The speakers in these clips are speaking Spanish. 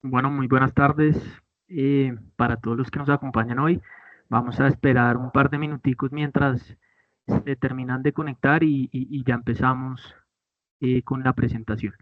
Bueno, muy buenas tardes para todos los que nos acompañan hoy. Vamos a esperar un par de minuticos mientras se terminan de conectar y ya empezamos con la presentación.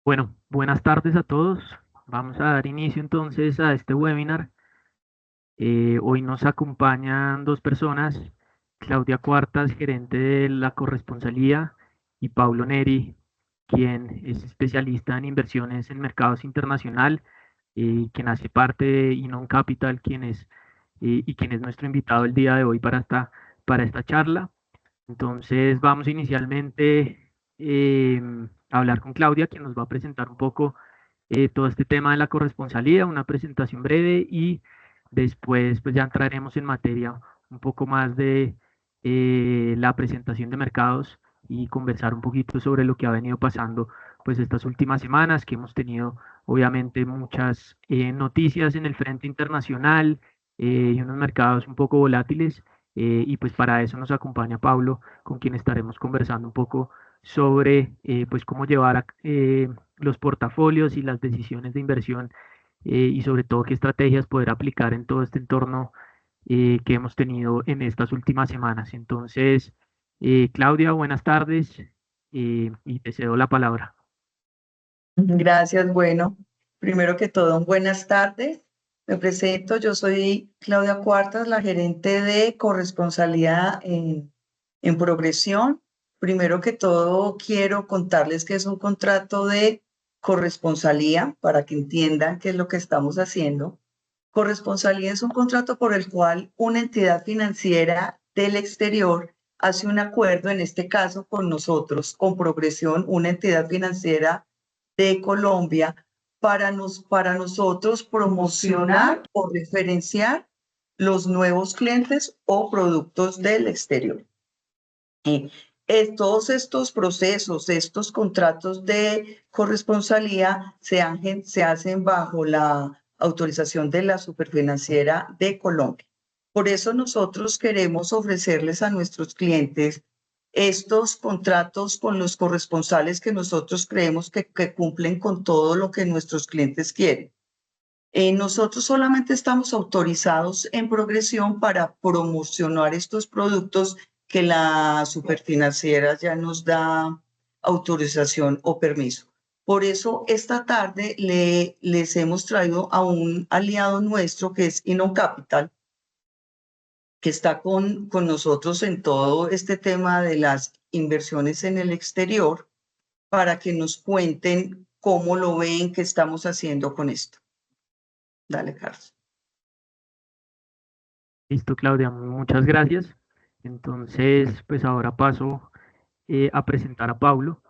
Bueno, buenas tardes a todos. Vamos a dar inicio entonces a este webinar. Hoy nos acompañan dos personas, Claudia Cuartas, gerente de la corresponsalía, y Paulo Neri, quien es especialista en inversiones en mercados internacional, quien hace parte de Inon Capital, quien es nuestro invitado el día de hoy para esta charla. Entonces vamos inicialmente a hablar con Claudia, quien nos va a presentar un poco todo este tema de la corresponsalía, una presentación breve y después pues ya entraremos en materia un poco más de la presentación de mercados y conversar un poquito sobre lo que ha venido pasando pues estas últimas semanas, que hemos tenido obviamente muchas noticias en el frente internacional y unos mercados un poco volátiles. Y pues para eso nos acompaña Pablo, con quien estaremos conversando un poco sobre pues cómo llevar los portafolios y las decisiones de inversión y sobre todo qué estrategias poder aplicar en todo este entorno que hemos tenido en estas últimas semanas. Entonces, Claudia, buenas tardes y te cedo la palabra. Gracias, bueno, primero que todo, buenas tardes. Me presento, yo soy Claudia Cuartas, la gerente de corresponsalía en Progresión. Primero que todo, quiero contarles que es un contrato de corresponsalía para que entiendan qué es lo que estamos haciendo. Corresponsalía es un contrato por el cual una entidad financiera del exterior hace un acuerdo, en este caso con nosotros, con Progresión, una entidad financiera de Colombia, para nosotros promocionar o referenciar los nuevos clientes o productos del exterior. Todos estos procesos, estos contratos de corresponsalía se hacen bajo la autorización de la Superfinanciera de Colombia. Por eso nosotros queremos ofrecerles a nuestros clientes estos contratos con los corresponsales que nosotros creemos que cumplen con todo lo que nuestros clientes quieren. Nosotros solamente estamos autorizados en Progresión para promocionar estos productos que la superfinanciera ya nos da autorización o permiso. Por eso esta tarde les hemos traído a un aliado nuestro que es Inon Capital, que está con nosotros en todo este tema de las inversiones en el exterior, para que nos cuenten cómo lo ven, qué estamos haciendo con esto. Dale, Carlos. Listo, Claudia, muchas gracias. Entonces, pues ahora paso a presentar a Pablo.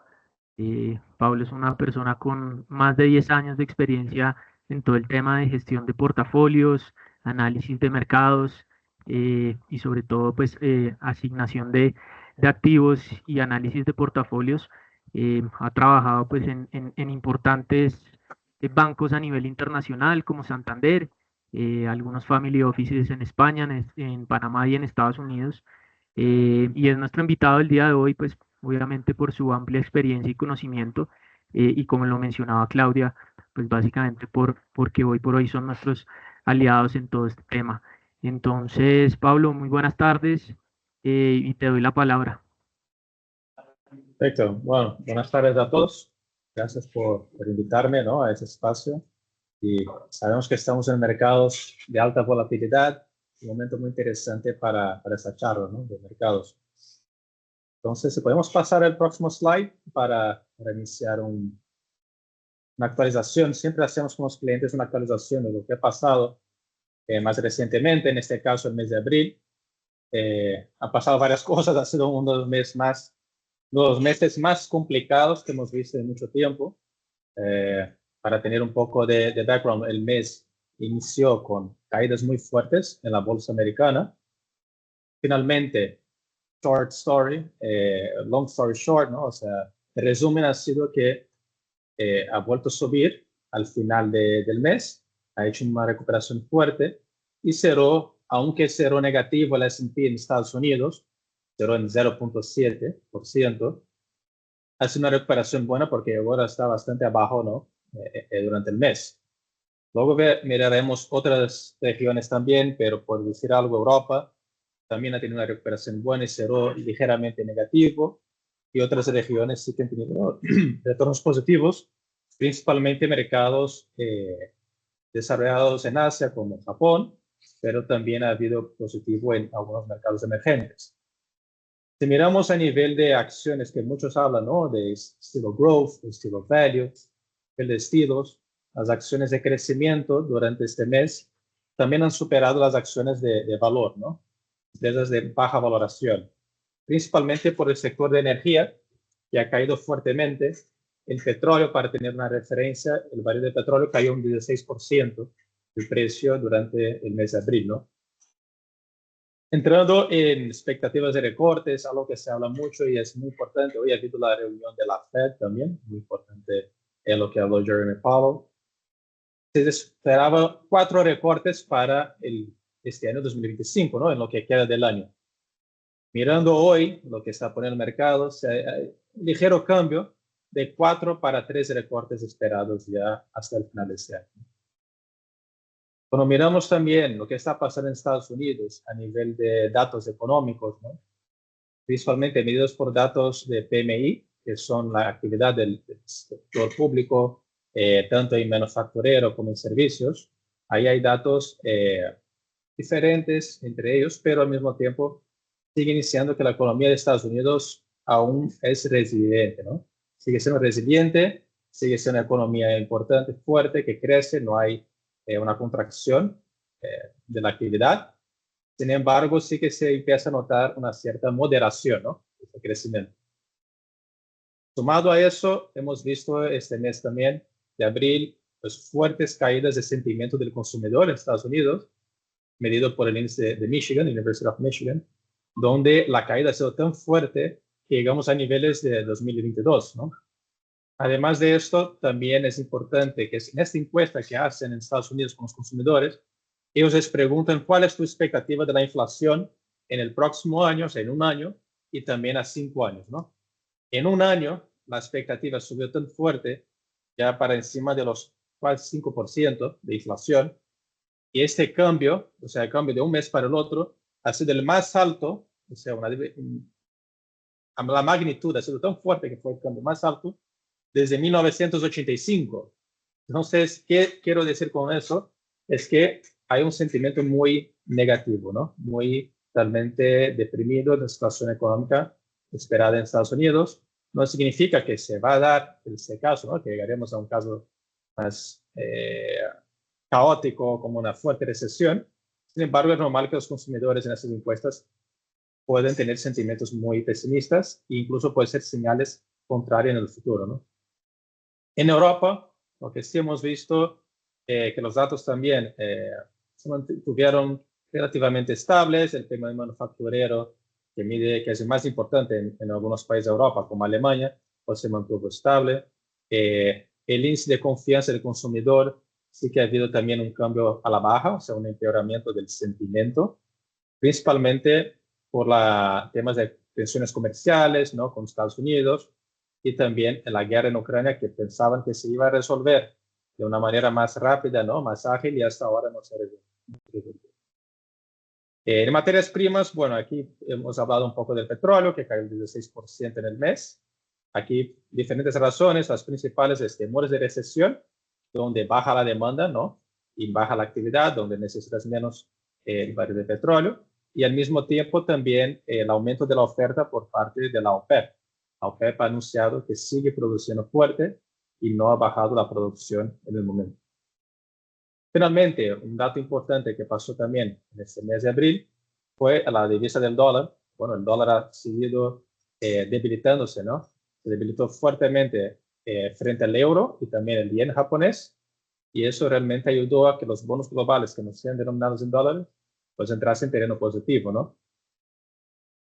Pablo es una persona con más de 10 años de experiencia en todo el tema de gestión de portafolios, análisis de mercados, y sobre todo pues asignación de activos y análisis de portafolios. Ha trabajado pues en importantes bancos a nivel internacional como Santander, algunos family offices en España, en Panamá y en Estados Unidos. Y es nuestro invitado el día de hoy, pues obviamente por su amplia experiencia y conocimiento, y como lo mencionaba Claudia, pues básicamente porque hoy por hoy son nuestros aliados en todo este tema. Entonces, Pablo, muy buenas tardes, y te doy la palabra. Perfecto. Bueno, buenas tardes a todos. Gracias por invitarme, ¿no?, a ese espacio. Y sabemos que estamos en mercados de alta volatilidad, un momento muy interesante para esa charla, ¿no?, de mercados. Entonces, si podemos pasar al próximo slide para iniciar una actualización. Siempre hacemos con los clientes una actualización de lo que ha pasado más recientemente, en este caso el mes de abril. Han pasado varias cosas, ha sido uno de los meses más complicados que hemos visto en mucho tiempo. Para tener un poco de background, el mes inició con caídas muy fuertes en la bolsa americana. Finalmente, long story short, ¿no? O sea, el resumen ha sido que ha vuelto a subir al final del mes, ha hecho una recuperación fuerte y cerró, aunque cerró negativo el S&P en Estados Unidos, cerró en 0.7%. Hace una recuperación buena porque ahora está bastante abajo, ¿no?, durante el mes. Luego miraremos otras regiones también, pero por decir algo, Europa también ha tenido una recuperación buena y cerró ligeramente negativo. Y otras regiones sí que han tenido retornos positivos, principalmente mercados desarrollados en Asia como Japón, pero también ha habido positivo en algunos mercados emergentes. Si miramos a nivel de acciones que muchos hablan, ¿no?, de estilo growth, estilo value, el de estilos, las acciones de crecimiento durante este mes también han superado las acciones de valor, ¿no?, empresas de baja valoración, principalmente por el sector de energía, que ha caído fuertemente. El petróleo, para tener una referencia, el barril de petróleo cayó un 16% el precio durante el mes de abril, ¿no? Entrando en expectativas de recortes, algo que se habla mucho y es muy importante. Hoy ha habido la reunión de la Fed también, muy importante es lo que habló Jeremy Powell. Se esperaba 4 recortes para este año 2025, ¿no?, en lo que queda del año. Mirando hoy lo que está poniendo el mercado, hay un ligero cambio de 4 para 3 recortes esperados ya hasta el final de este año. Cuando miramos también lo que está pasando en Estados Unidos a nivel de datos económicos, ¿no?, principalmente medidos por datos de PMI, que son la actividad del sector público, tanto en manufacturero como en servicios. Ahí hay datos diferentes entre ellos, pero al mismo tiempo sigue iniciando que la economía de Estados Unidos aún es resiliente, ¿no? Sigue siendo resiliente, sigue siendo una economía importante, fuerte, que crece, no hay una contracción de la actividad. Sin embargo, sí que se empieza a notar una cierta moderación, ¿no?, de crecimiento. Sumado a eso, hemos visto este mes también de abril, pues, fuertes caídas de sentimiento del consumidor en Estados Unidos, medido por el índice de Michigan, University of Michigan, donde la caída ha sido tan fuerte que llegamos a niveles de 2022, ¿no? Además de esto, también es importante que en esta encuesta que hacen en Estados Unidos con los consumidores, ellos les preguntan cuál es tu expectativa de la inflación en el próximo año, o sea, en un año, y también a 5 años, ¿no? En un año, la expectativa subió tan fuerte, ya para encima de los 5% de inflación, y este cambio, o sea, el cambio de un mes para el otro, ha sido el más alto, o sea, la magnitud ha sido tan fuerte que fue el cambio más alto desde 1985. Entonces, ¿qué quiero decir con eso? Es que hay un sentimiento muy negativo, ¿no? Muy realmente deprimido de la situación económica esperada en Estados Unidos. No significa que se va a dar ese caso, ¿no?, que llegaremos a un caso más caótico, como una fuerte recesión. Sin embargo, es normal que los consumidores en estas encuestas pueden tener sentimientos muy pesimistas e incluso pueden ser señales contrarias en el futuro, ¿no? En Europa, lo que sí hemos visto, que los datos también se mantuvieron relativamente estables. El PMI manufacturero, que es el más importante en algunos países de Europa, como Alemania, pues se mantuvo estable. El índice de confianza del consumidor, sí que ha habido también un cambio a la baja, o sea, un empeoramiento del sentimiento, principalmente por temas de tensiones comerciales, ¿no?, con Estados Unidos, y también en la guerra en Ucrania, que pensaban que se iba a resolver de una manera más rápida, ¿no?, más ágil, y hasta ahora no se ha resuelto. En materias primas, bueno, aquí hemos hablado un poco del petróleo, que cayó el 16% en el mes. Aquí diferentes razones, las principales es temores de recesión, donde baja la demanda, ¿no?, y baja la actividad, donde necesitas menos el barril de petróleo, y al mismo tiempo también el aumento de la oferta por parte de la OPEP. La OPEP ha anunciado que sigue produciendo fuerte y no ha bajado la producción en el momento. Finalmente, un dato importante que pasó también en este mes de abril fue la divisa del dólar. Bueno, el dólar ha seguido debilitándose, ¿no? Se debilitó fuertemente frente al euro y también el yen japonés, y eso realmente ayudó a que los bonos globales que no sean denominados en dólares pues entrasen en terreno positivo, ¿no?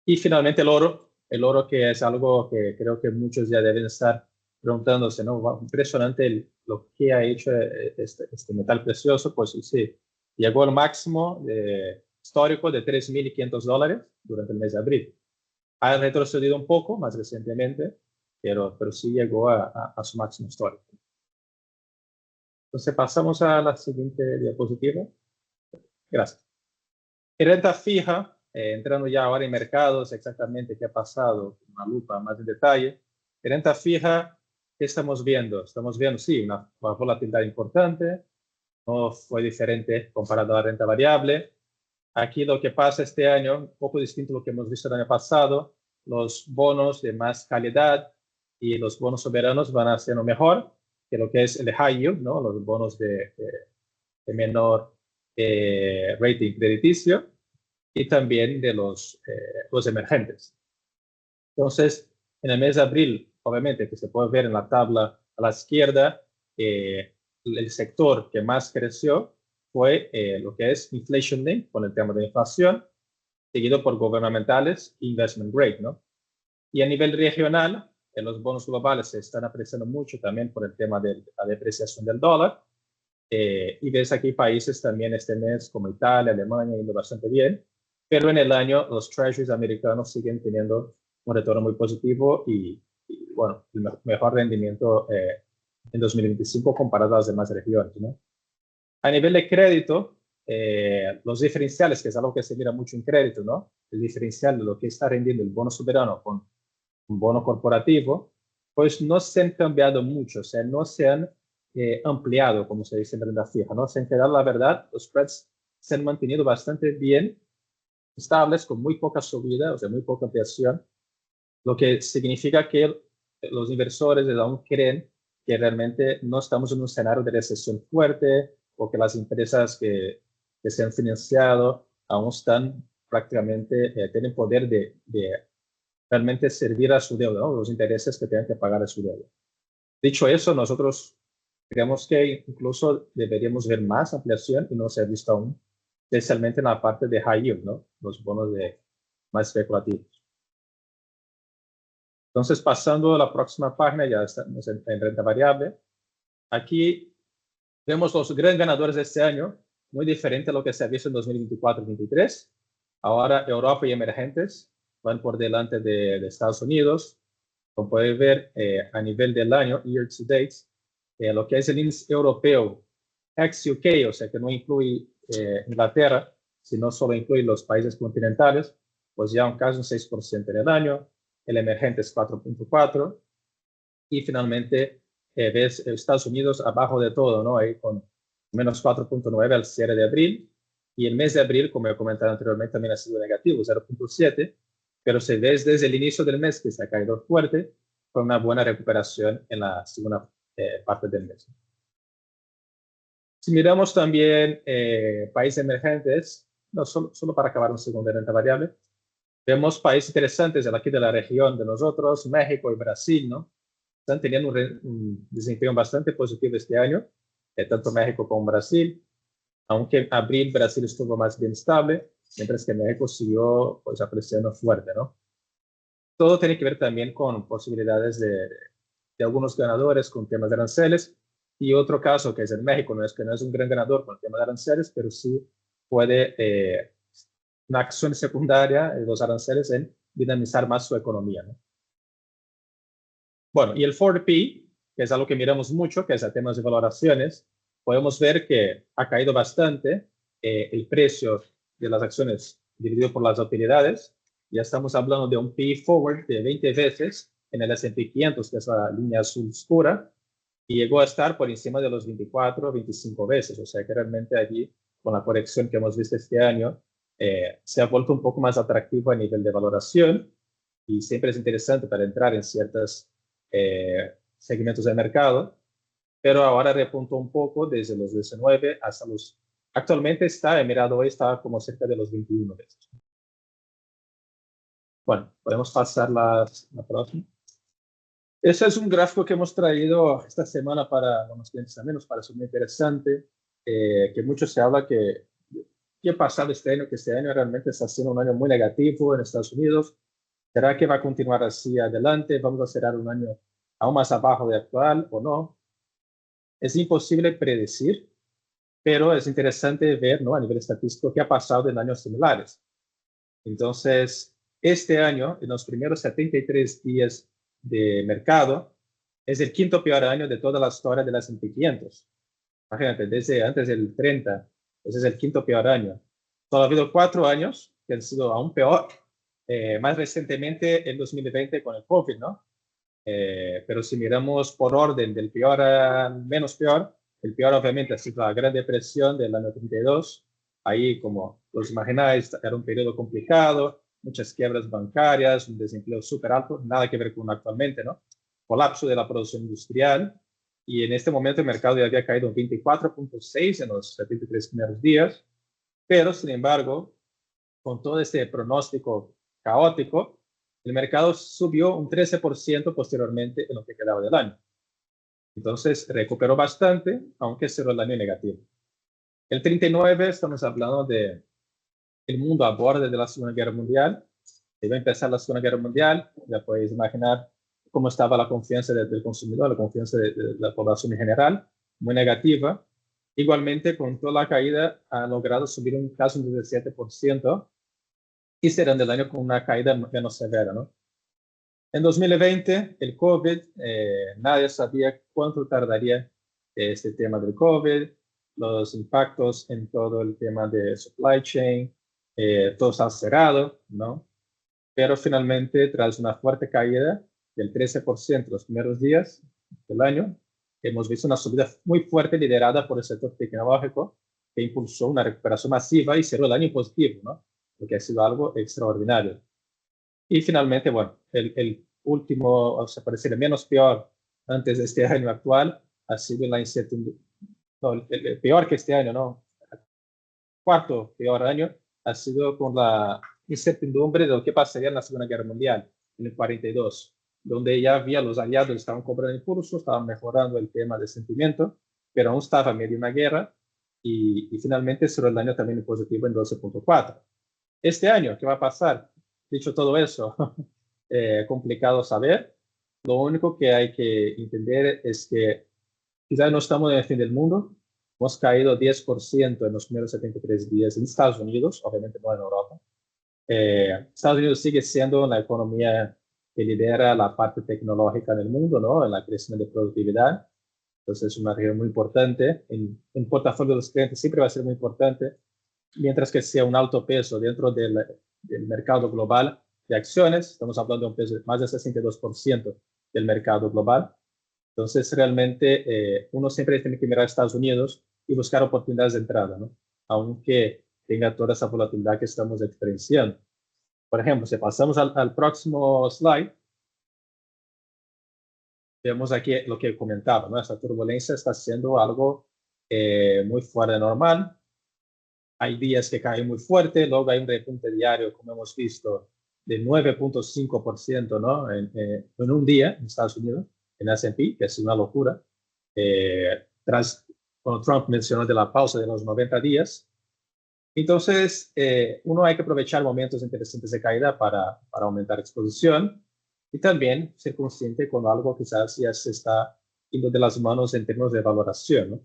Y finalmente el oro que es algo que creo que muchos ya deben estar preguntándose, ¿no? Impresionante lo que ha hecho este metal precioso, pues sí, llegó al máximo histórico de $3.500 durante el mes de abril. Ha retrocedido un poco más recientemente, pero sí llegó a su máximo histórico. Entonces pasamos a la siguiente diapositiva. Gracias. En renta fija, entrando ya ahora en mercados, exactamente qué ha pasado, con una lupa más en detalle. En renta fija, ¿qué estamos viendo? Estamos viendo, sí, una volatilidad importante, no fue diferente comparado a la renta variable. Aquí lo que pasa este año, un poco distinto a lo que hemos visto el año pasado, los bonos de más calidad y los bonos soberanos van a ser lo mejor que lo que es el high yield, ¿no?, los bonos de menor rating crediticio, y también de los emergentes. Entonces, en el mes de abril, obviamente, que se puede ver en la tabla a la izquierda, el sector que más creció fue lo que es inflation link, con el tema de inflación, seguido por gubernamentales e investment grade, ¿no? Y a nivel regional, los bonos globales se están apreciando mucho también por el tema de la depreciación del dólar. Y ves aquí países también este mes como Italia, Alemania, yendo bastante bien, pero en el año los treasuries americanos siguen teniendo un retorno muy positivo y bueno, el mejor rendimiento en 2025 comparado a las demás regiones, ¿no? A nivel de crédito, los diferenciales, que es algo que se mira mucho en crédito, ¿no?, el diferencial de lo que está rendiendo el bono soberano con un bono corporativo, pues no se han cambiado mucho, o sea, no se han ampliado, como se dice en renta fija, ¿no? Se han quedado, la verdad, los spreads se han mantenido bastante bien, estables, con muy poca subida, o sea, muy poca ampliación, lo que significa que los inversores aún creen que realmente no estamos en un escenario de recesión fuerte, o que las empresas que se han financiado aún están prácticamente, tienen poder de realmente servir a su deuda, ¿no?, los intereses que tengan que pagar a su deuda. Dicho eso, nosotros creemos que incluso deberíamos ver más ampliación y no se ha visto aún, especialmente en la parte de high yield, ¿no?, los bonos más especulativos. Entonces, pasando a la próxima página, ya estamos en renta variable. Aquí vemos los grandes ganadores de este año, muy diferente a lo que se ha visto en 2024-2023. Ahora Europa y emergentes van por delante de Estados Unidos. Como pueden ver, a nivel del año, year to date, lo que es el índice europeo ex-UK, o sea, que no incluye Inglaterra, sino solo incluye los países continentales, pues ya casi un 6% en el año. El emergente es 4.4%, y finalmente ves Estados Unidos abajo de todo, ¿no?, ahí con menos 4.9 al cierre de abril, y el mes de abril, como he comentado anteriormente, también ha sido negativo, 0.7, pero se ve desde el inicio del mes que se ha caído fuerte, con una buena recuperación en la segunda parte del mes. Si miramos también países emergentes, no, solo para acabar un segundo de renta variable, vemos países interesantes aquí de la región de nosotros, México y Brasil, ¿no? Están teniendo un desempeño bastante positivo este año, tanto México como Brasil. aunque abril Brasil estuvo más bien estable, mientras que México siguió pues apreciando fuerte, ¿no? Todo tiene que ver también con posibilidades de algunos ganadores con temas de aranceles, y otro caso que es en México, no es que no es un gran ganador con el tema de aranceles, pero sí puede una acción secundaria de los aranceles en dinamizar más su economía, ¿no? Bueno, y el 4P, que es algo que miramos mucho, que es a temas de valoraciones, podemos ver que ha caído bastante el precio de las acciones dividido por las utilidades. Ya estamos hablando de un PE forward de 20 veces en el S&P 500, que es la línea azul oscura, y llegó a estar por encima de los 24, 25 veces. O sea que realmente allí, con la corrección que hemos visto este año, se ha vuelto un poco más atractivo a nivel de valoración, y siempre es interesante para entrar en ciertos segmentos de mercado, pero ahora repuntó un poco desde los 19 hasta los... Actualmente está, he mirado hoy, está como cerca de los 21 veces. Bueno, podemos pasar la próxima. Ese es un gráfico que hemos traído esta semana para los clientes también, nos parece muy interesante, que mucho se habla que ¿qué ha pasado este año? Que este año realmente está siendo un año muy negativo en Estados Unidos. ¿Será que va a continuar así adelante? ¿Vamos a cerrar un año aún más abajo de actual o no? Es imposible predecir, pero es interesante ver, ¿no?, a nivel estadístico qué ha pasado en años similares. Entonces, este año, en los primeros 73 días de mercado, es el quinto peor año de toda la historia de las S&P 500. Imagínate, desde antes del 30, ese es el quinto peor año. Solo ha habido 4 años que han sido aún peor, más recientemente en 2020 con el COVID, ¿no? Pero si miramos por orden del peor a menos peor, el peor obviamente ha sido la Gran Depresión del año 32. Ahí, como os imagináis, era un periodo complicado, muchas quiebras bancarias, un desempleo súper alto, nada que ver con actualmente, ¿no? Colapso de la producción industrial, y en este momento el mercado ya había caído un 24.6 en los 73 primeros días, pero sin embargo, con todo este pronóstico caótico, el mercado subió un 13% posteriormente en lo que quedaba del año. Entonces recuperó bastante, aunque cerró el año negativo. El 39 estamos hablando de el mundo a borde de la Segunda Guerra Mundial. Iba a empezar la Segunda Guerra Mundial, ya podéis imaginar cómo estaba la confianza del consumidor, la confianza de la población en general, muy negativa. Igualmente, con toda la caída, ha logrado subir casi un 17%, y serán del año con una caída menos severa, ¿no? En 2020, el COVID, nadie sabía cuánto tardaría este tema del COVID, los impactos en todo el tema de supply chain, todo está cerrado, ¿no? Pero finalmente, tras una fuerte caída del 13% los primeros días del año, hemos visto una subida muy fuerte liderada por el sector tecnológico, que impulsó una recuperación masiva y cerró el año positivo, ¿no? Lo que ha sido algo extraordinario. Y finalmente, bueno, el último, o sea, parece el menos peor antes de este año actual, ha sido la incertidumbre, no, el peor que este año, ¿no? El cuarto peor año ha sido con la incertidumbre de lo que pasaría en la Segunda Guerra Mundial, en el 42, donde ya había los aliados, estaban cobrando impulso, estaban mejorando el tema del sentimiento, pero aún estaba en medio de una guerra, y finalmente cerró el año también en positivo en 12.4. Este año, ¿qué va a pasar? Dicho todo eso, complicado saber. Lo único que hay que entender es que quizás no estamos en el fin del mundo. Hemos caído 10% en los primeros 73 días en Estados Unidos, obviamente no en Europa. Estados Unidos sigue siendo la economía que lidera la parte tecnológica en el mundo, ¿no? En la creación de productividad. Entonces es una región muy importante. En portafolio de los clientes siempre va a ser muy importante, mientras que sea un alto peso dentro del mercado global de acciones. Estamos hablando de un peso de más del 62% del mercado global. Entonces, realmente uno siempre tiene que mirar a Estados Unidos y buscar oportunidades de entrada, ¿no? Aunque tenga toda esa volatilidad que estamos experienciando. Por ejemplo, si pasamos al próximo slide, vemos aquí lo que comentaba, ¿no? Esta turbulencia está siendo algo muy fuera de normal. Hay días que caen muy fuerte, luego hay un repunte diario, como hemos visto, de 9.5%, ¿no? En un día en Estados Unidos, en S&P, que es una locura. Tras cuando Trump mencionó de la pausa de los 90 días. Entonces, uno hay que aprovechar momentos interesantes de caída para aumentar exposición y también ser consciente cuando algo quizás ya se está yendo de las manos en términos de valoración, ¿no?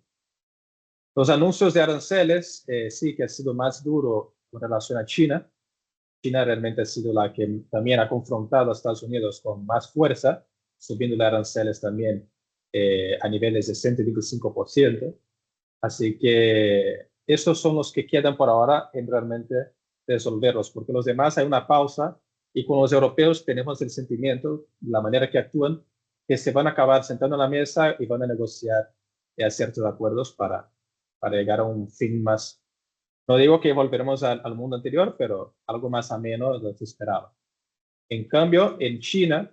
Los anuncios de aranceles sí que ha sido más duro con relación a China. China realmente ha sido la que también ha confrontado a Estados Unidos con más fuerza, subiendo los aranceles también a niveles de 125%. Así que estos son los que quedan por ahora en realmente resolverlos, porque los demás hay una pausa y con los europeos tenemos el sentimiento, la manera que actúan, que se van a acabar sentando en la mesa y van a negociar ciertos acuerdos para llegar a un fin más. No digo que volveremos al mundo anterior, pero algo más ameno de lo que esperaba. En cambio, en China,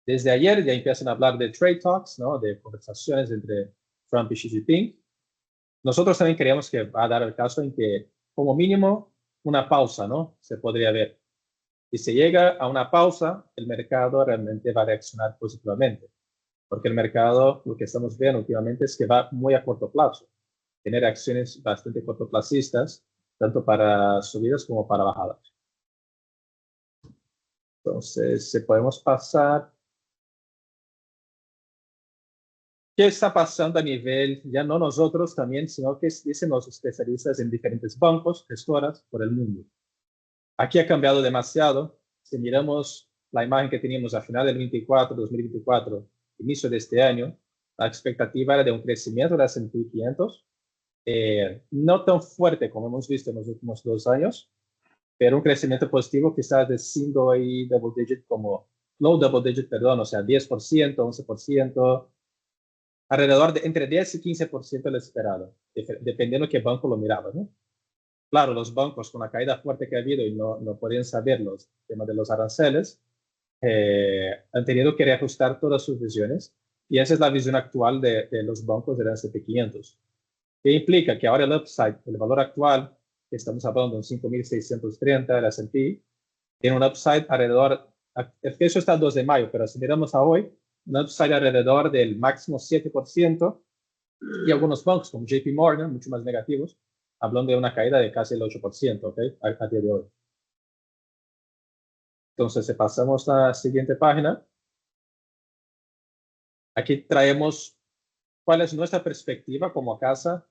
desde ayer ya empiezan a hablar de trade talks, ¿no? De conversaciones entre Trump y Xi Jinping. Nosotros también creemos que va a dar el caso en que, como mínimo, una pausa, ¿no? Se podría ver. Y si llega a una pausa, el mercado realmente va a reaccionar positivamente. Porque el mercado, lo que estamos viendo últimamente es que va muy a corto plazo. Tener acciones bastante cortoplacistas, tanto para subidas como para bajadas. Entonces, si podemos pasar. ¿Qué está pasando a nivel, ya no nosotros también, sino que dicen los especialistas en diferentes bancos, gestoras por el mundo? Aquí ha cambiado demasiado. Si miramos la imagen que teníamos a final del 2024, inicio de este año, la expectativa era de un crecimiento de S&P 500, no tan fuerte como hemos visto en los últimos 2 años, pero un crecimiento positivo quizás de single y double digit, como low double digit, perdón, o sea, 10%, 11%, alrededor de entre 10 y 15% del esperado, dependiendo de qué banco lo miraba, ¿no? Claro, los bancos con la caída fuerte que ha habido y no podían saber los temas de los aranceles, han tenido que reajustar todas sus visiones y esa es la visión actual de los bancos del S&P 500. Que implica que ahora el upside, el valor actual, que estamos hablando de un 5.630 el S&P, tiene un upside alrededor, eso está el 2 de mayo, pero si miramos a hoy, un upside alrededor del máximo 7%, y algunos bancos como JP Morgan, mucho más negativos, hablan de una caída de casi el 8%, ¿ok? A día de hoy. Entonces, si pasamos a la siguiente página, aquí traemos cuál es nuestra perspectiva como casa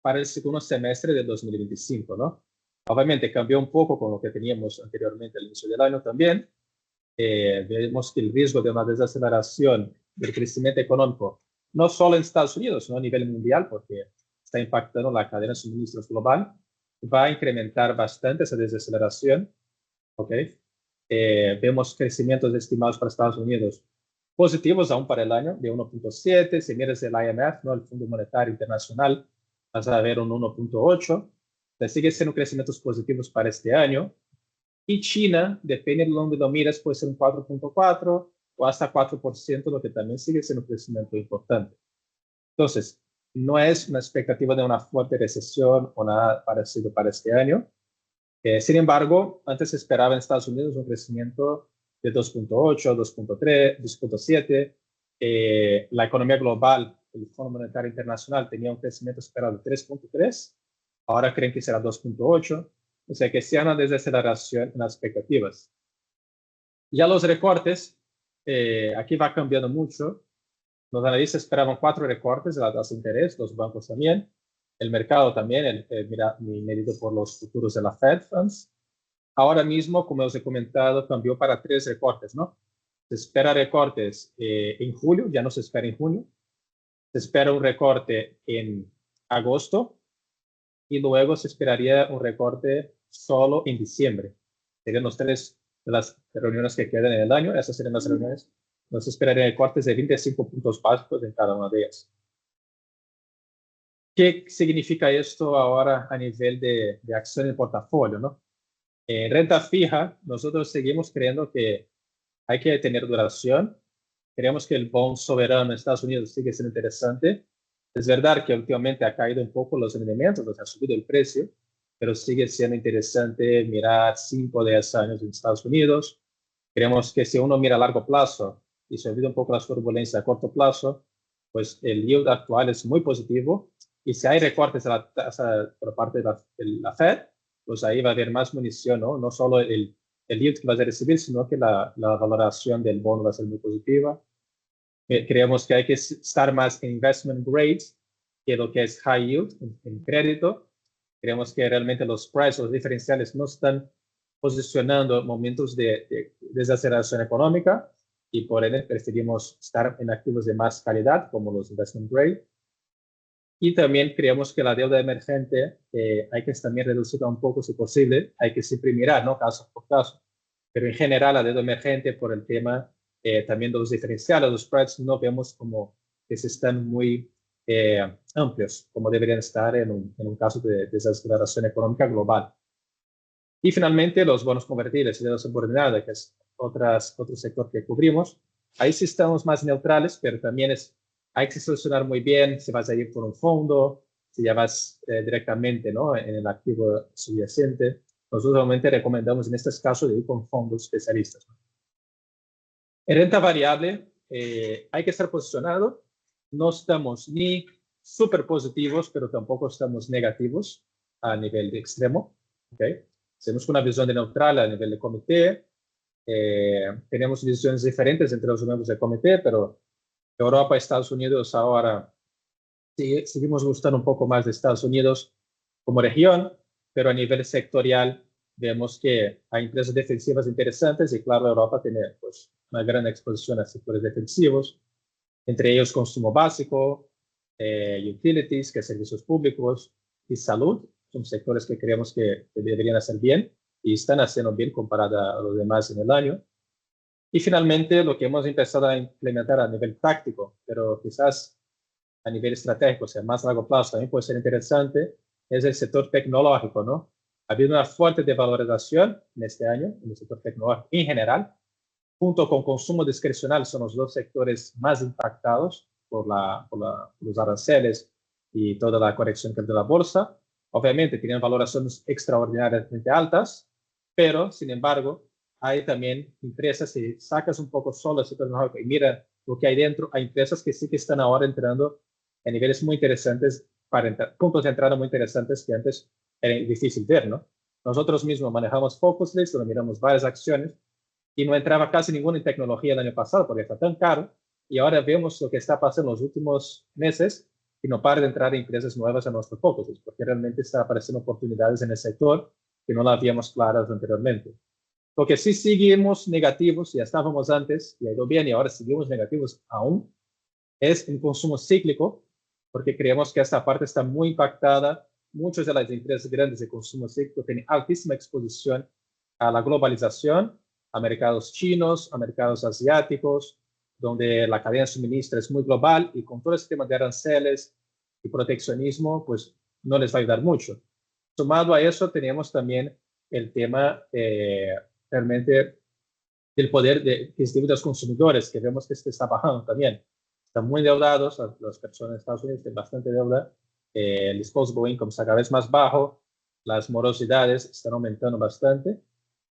para el segundo semestre de 2025, ¿no? Obviamente cambió un poco con lo que teníamos anteriormente al inicio del año también. Vemos que el riesgo de una desaceleración del crecimiento económico, no solo en Estados Unidos, sino a nivel mundial, porque está impactando la cadena de suministros global, va a incrementar bastante esa desaceleración, ¿ok? Vemos crecimientos estimados para Estados Unidos positivos aún para el año de 1.7, si miras el IMF, ¿no? El Fondo Monetario Internacional, vas a ver un 1.8, sigue siendo crecimientos positivos para este año. Y China, depende de donde lo mires, puede ser un 4.4 o hasta 4%, lo que también sigue siendo un crecimiento importante. Entonces, no es una expectativa de una fuerte recesión o nada parecido para este año. Sin embargo, antes se esperaba en Estados Unidos un crecimiento de 2.8, 2.3, 2.7. La economía global, el Fondo Monetario Internacional, tenía un crecimiento esperado de 3.3. Ahora creen que será 2.8. O sea que sea una desaceleración en las expectativas. Ya los recortes, aquí va cambiando mucho. Los analistas esperaban 4 recortes de la tasa de interés, los bancos también, el mercado también, medido por los futuros de la Fed Funds. Ahora mismo, como os he comentado, cambió para 3 recortes, ¿no? Se espera recortes en julio, ya no se espera en junio. Se espera un recorte en agosto y luego se esperaría un recorte solo en diciembre. Serían los 3 de las reuniones que quedan en el año. Esas serían las reuniones. Nos esperarían recortes de 25 puntos básicos en cada una de ellas. ¿Qué significa esto ahora a nivel de acción en portafolio, ¿no? En renta fija, nosotros seguimos creyendo que hay que tener duración. Creemos que el bond soberano en Estados Unidos sigue siendo interesante. Es verdad que últimamente ha caído un poco los rendimientos, o sea, ha subido el precio, pero sigue siendo interesante mirar 5 o 10 años en Estados Unidos. Creemos que si uno mira a largo plazo y se olvida un poco las turbulencias a corto plazo, pues el yield actual es muy positivo, y si hay recortes de la tasa por parte de la Fed, pues ahí va a haber más munición, ¿no? No solo el yield que vas a recibir, sino que la valoración del bono va a ser muy positiva. Creemos que hay que estar más en investment grade que lo que es high yield, en crédito. Creemos que realmente los precios, los diferenciales no están posicionando momentos de desaceleración económica, y por ende preferimos estar en activos de más calidad como los investment grade. Y también creemos que la deuda emergente hay que también reducirla un poco si posible. Hay que siempre mirar, ¿no? Caso por caso. Pero en general la deuda emergente, por el tema también de los diferenciales, los spreads, no vemos como que se están muy amplios como deberían estar en un caso de desaceleración económica global. Y finalmente los bonos convertibles y deuda subordinada, que es otro sector que cubrimos. Ahí sí estamos más neutrales, pero también hay que seleccionar muy bien si vas a ir por un fondo, si ya vas directamente, ¿no? En el activo subyacente. Nosotros normalmente recomendamos en estos casos de ir con fondos especialistas, ¿no? En renta variable hay que estar posicionado. No estamos ni súper positivos, pero tampoco estamos negativos a nivel de extremo, ¿okay? Tenemos una visión de neutral a nivel de comité. Tenemos visiones diferentes entre los miembros del comité, pero Europa y Estados Unidos ahora seguimos gustando un poco más de Estados Unidos como región, pero a nivel sectorial vemos que hay empresas defensivas interesantes, y claro, Europa tiene pues una gran exposición a sectores defensivos, entre ellos consumo básico, utilities, que servicios públicos, y salud. Son sectores que creemos que deberían hacer bien y están haciendo bien comparado a los demás en el año. Y finalmente, lo que hemos empezado a implementar a nivel táctico, pero quizás a nivel estratégico, o sea, más a largo plazo, también puede ser interesante, es el sector tecnológico, ¿no? Ha habido una fuerte devalorización en este año en el sector tecnológico en general, junto con consumo discrecional. Son los dos sectores más impactados por los aranceles y toda la corrección que hay de la bolsa. Obviamente tienen valoraciones extraordinariamente altas, pero sin embargo hay también empresas, si sacas un poco solo el sector tecnológico y mira lo que hay dentro, hay empresas que sí que están ahora entrando a niveles muy interesantes, puntos de entrada muy interesantes que antes era difícil ver, ¿no? Nosotros mismos manejamos Focus List, donde miramos varias acciones, y no entraba casi ninguna en tecnología el año pasado porque está tan caro, y ahora vemos lo que está pasando en los últimos meses y no para de entrar empresas nuevas a nuestro Focus, porque realmente está apareciendo oportunidades en el sector que no las habíamos claras anteriormente. Lo que sí seguimos negativos, ya estábamos antes, y ha ido bien, y ahora seguimos negativos aún, es el consumo cíclico, porque creemos que esta parte está muy impactada. Muchas de las empresas grandes de consumo cíclico tienen altísima exposición a la globalización, a mercados chinos, a mercados asiáticos, donde la cadena de suministro es muy global, y con todo este tema de aranceles y proteccionismo, pues no les va a ayudar mucho. Sumado a eso, tenemos también el tema realmente del poder adquisitivo de los consumidores, que vemos que está bajando también. Están muy endeudados, las personas de Estados Unidos tienen bastante deuda, el disposable income está cada vez más bajo, las morosidades están aumentando bastante,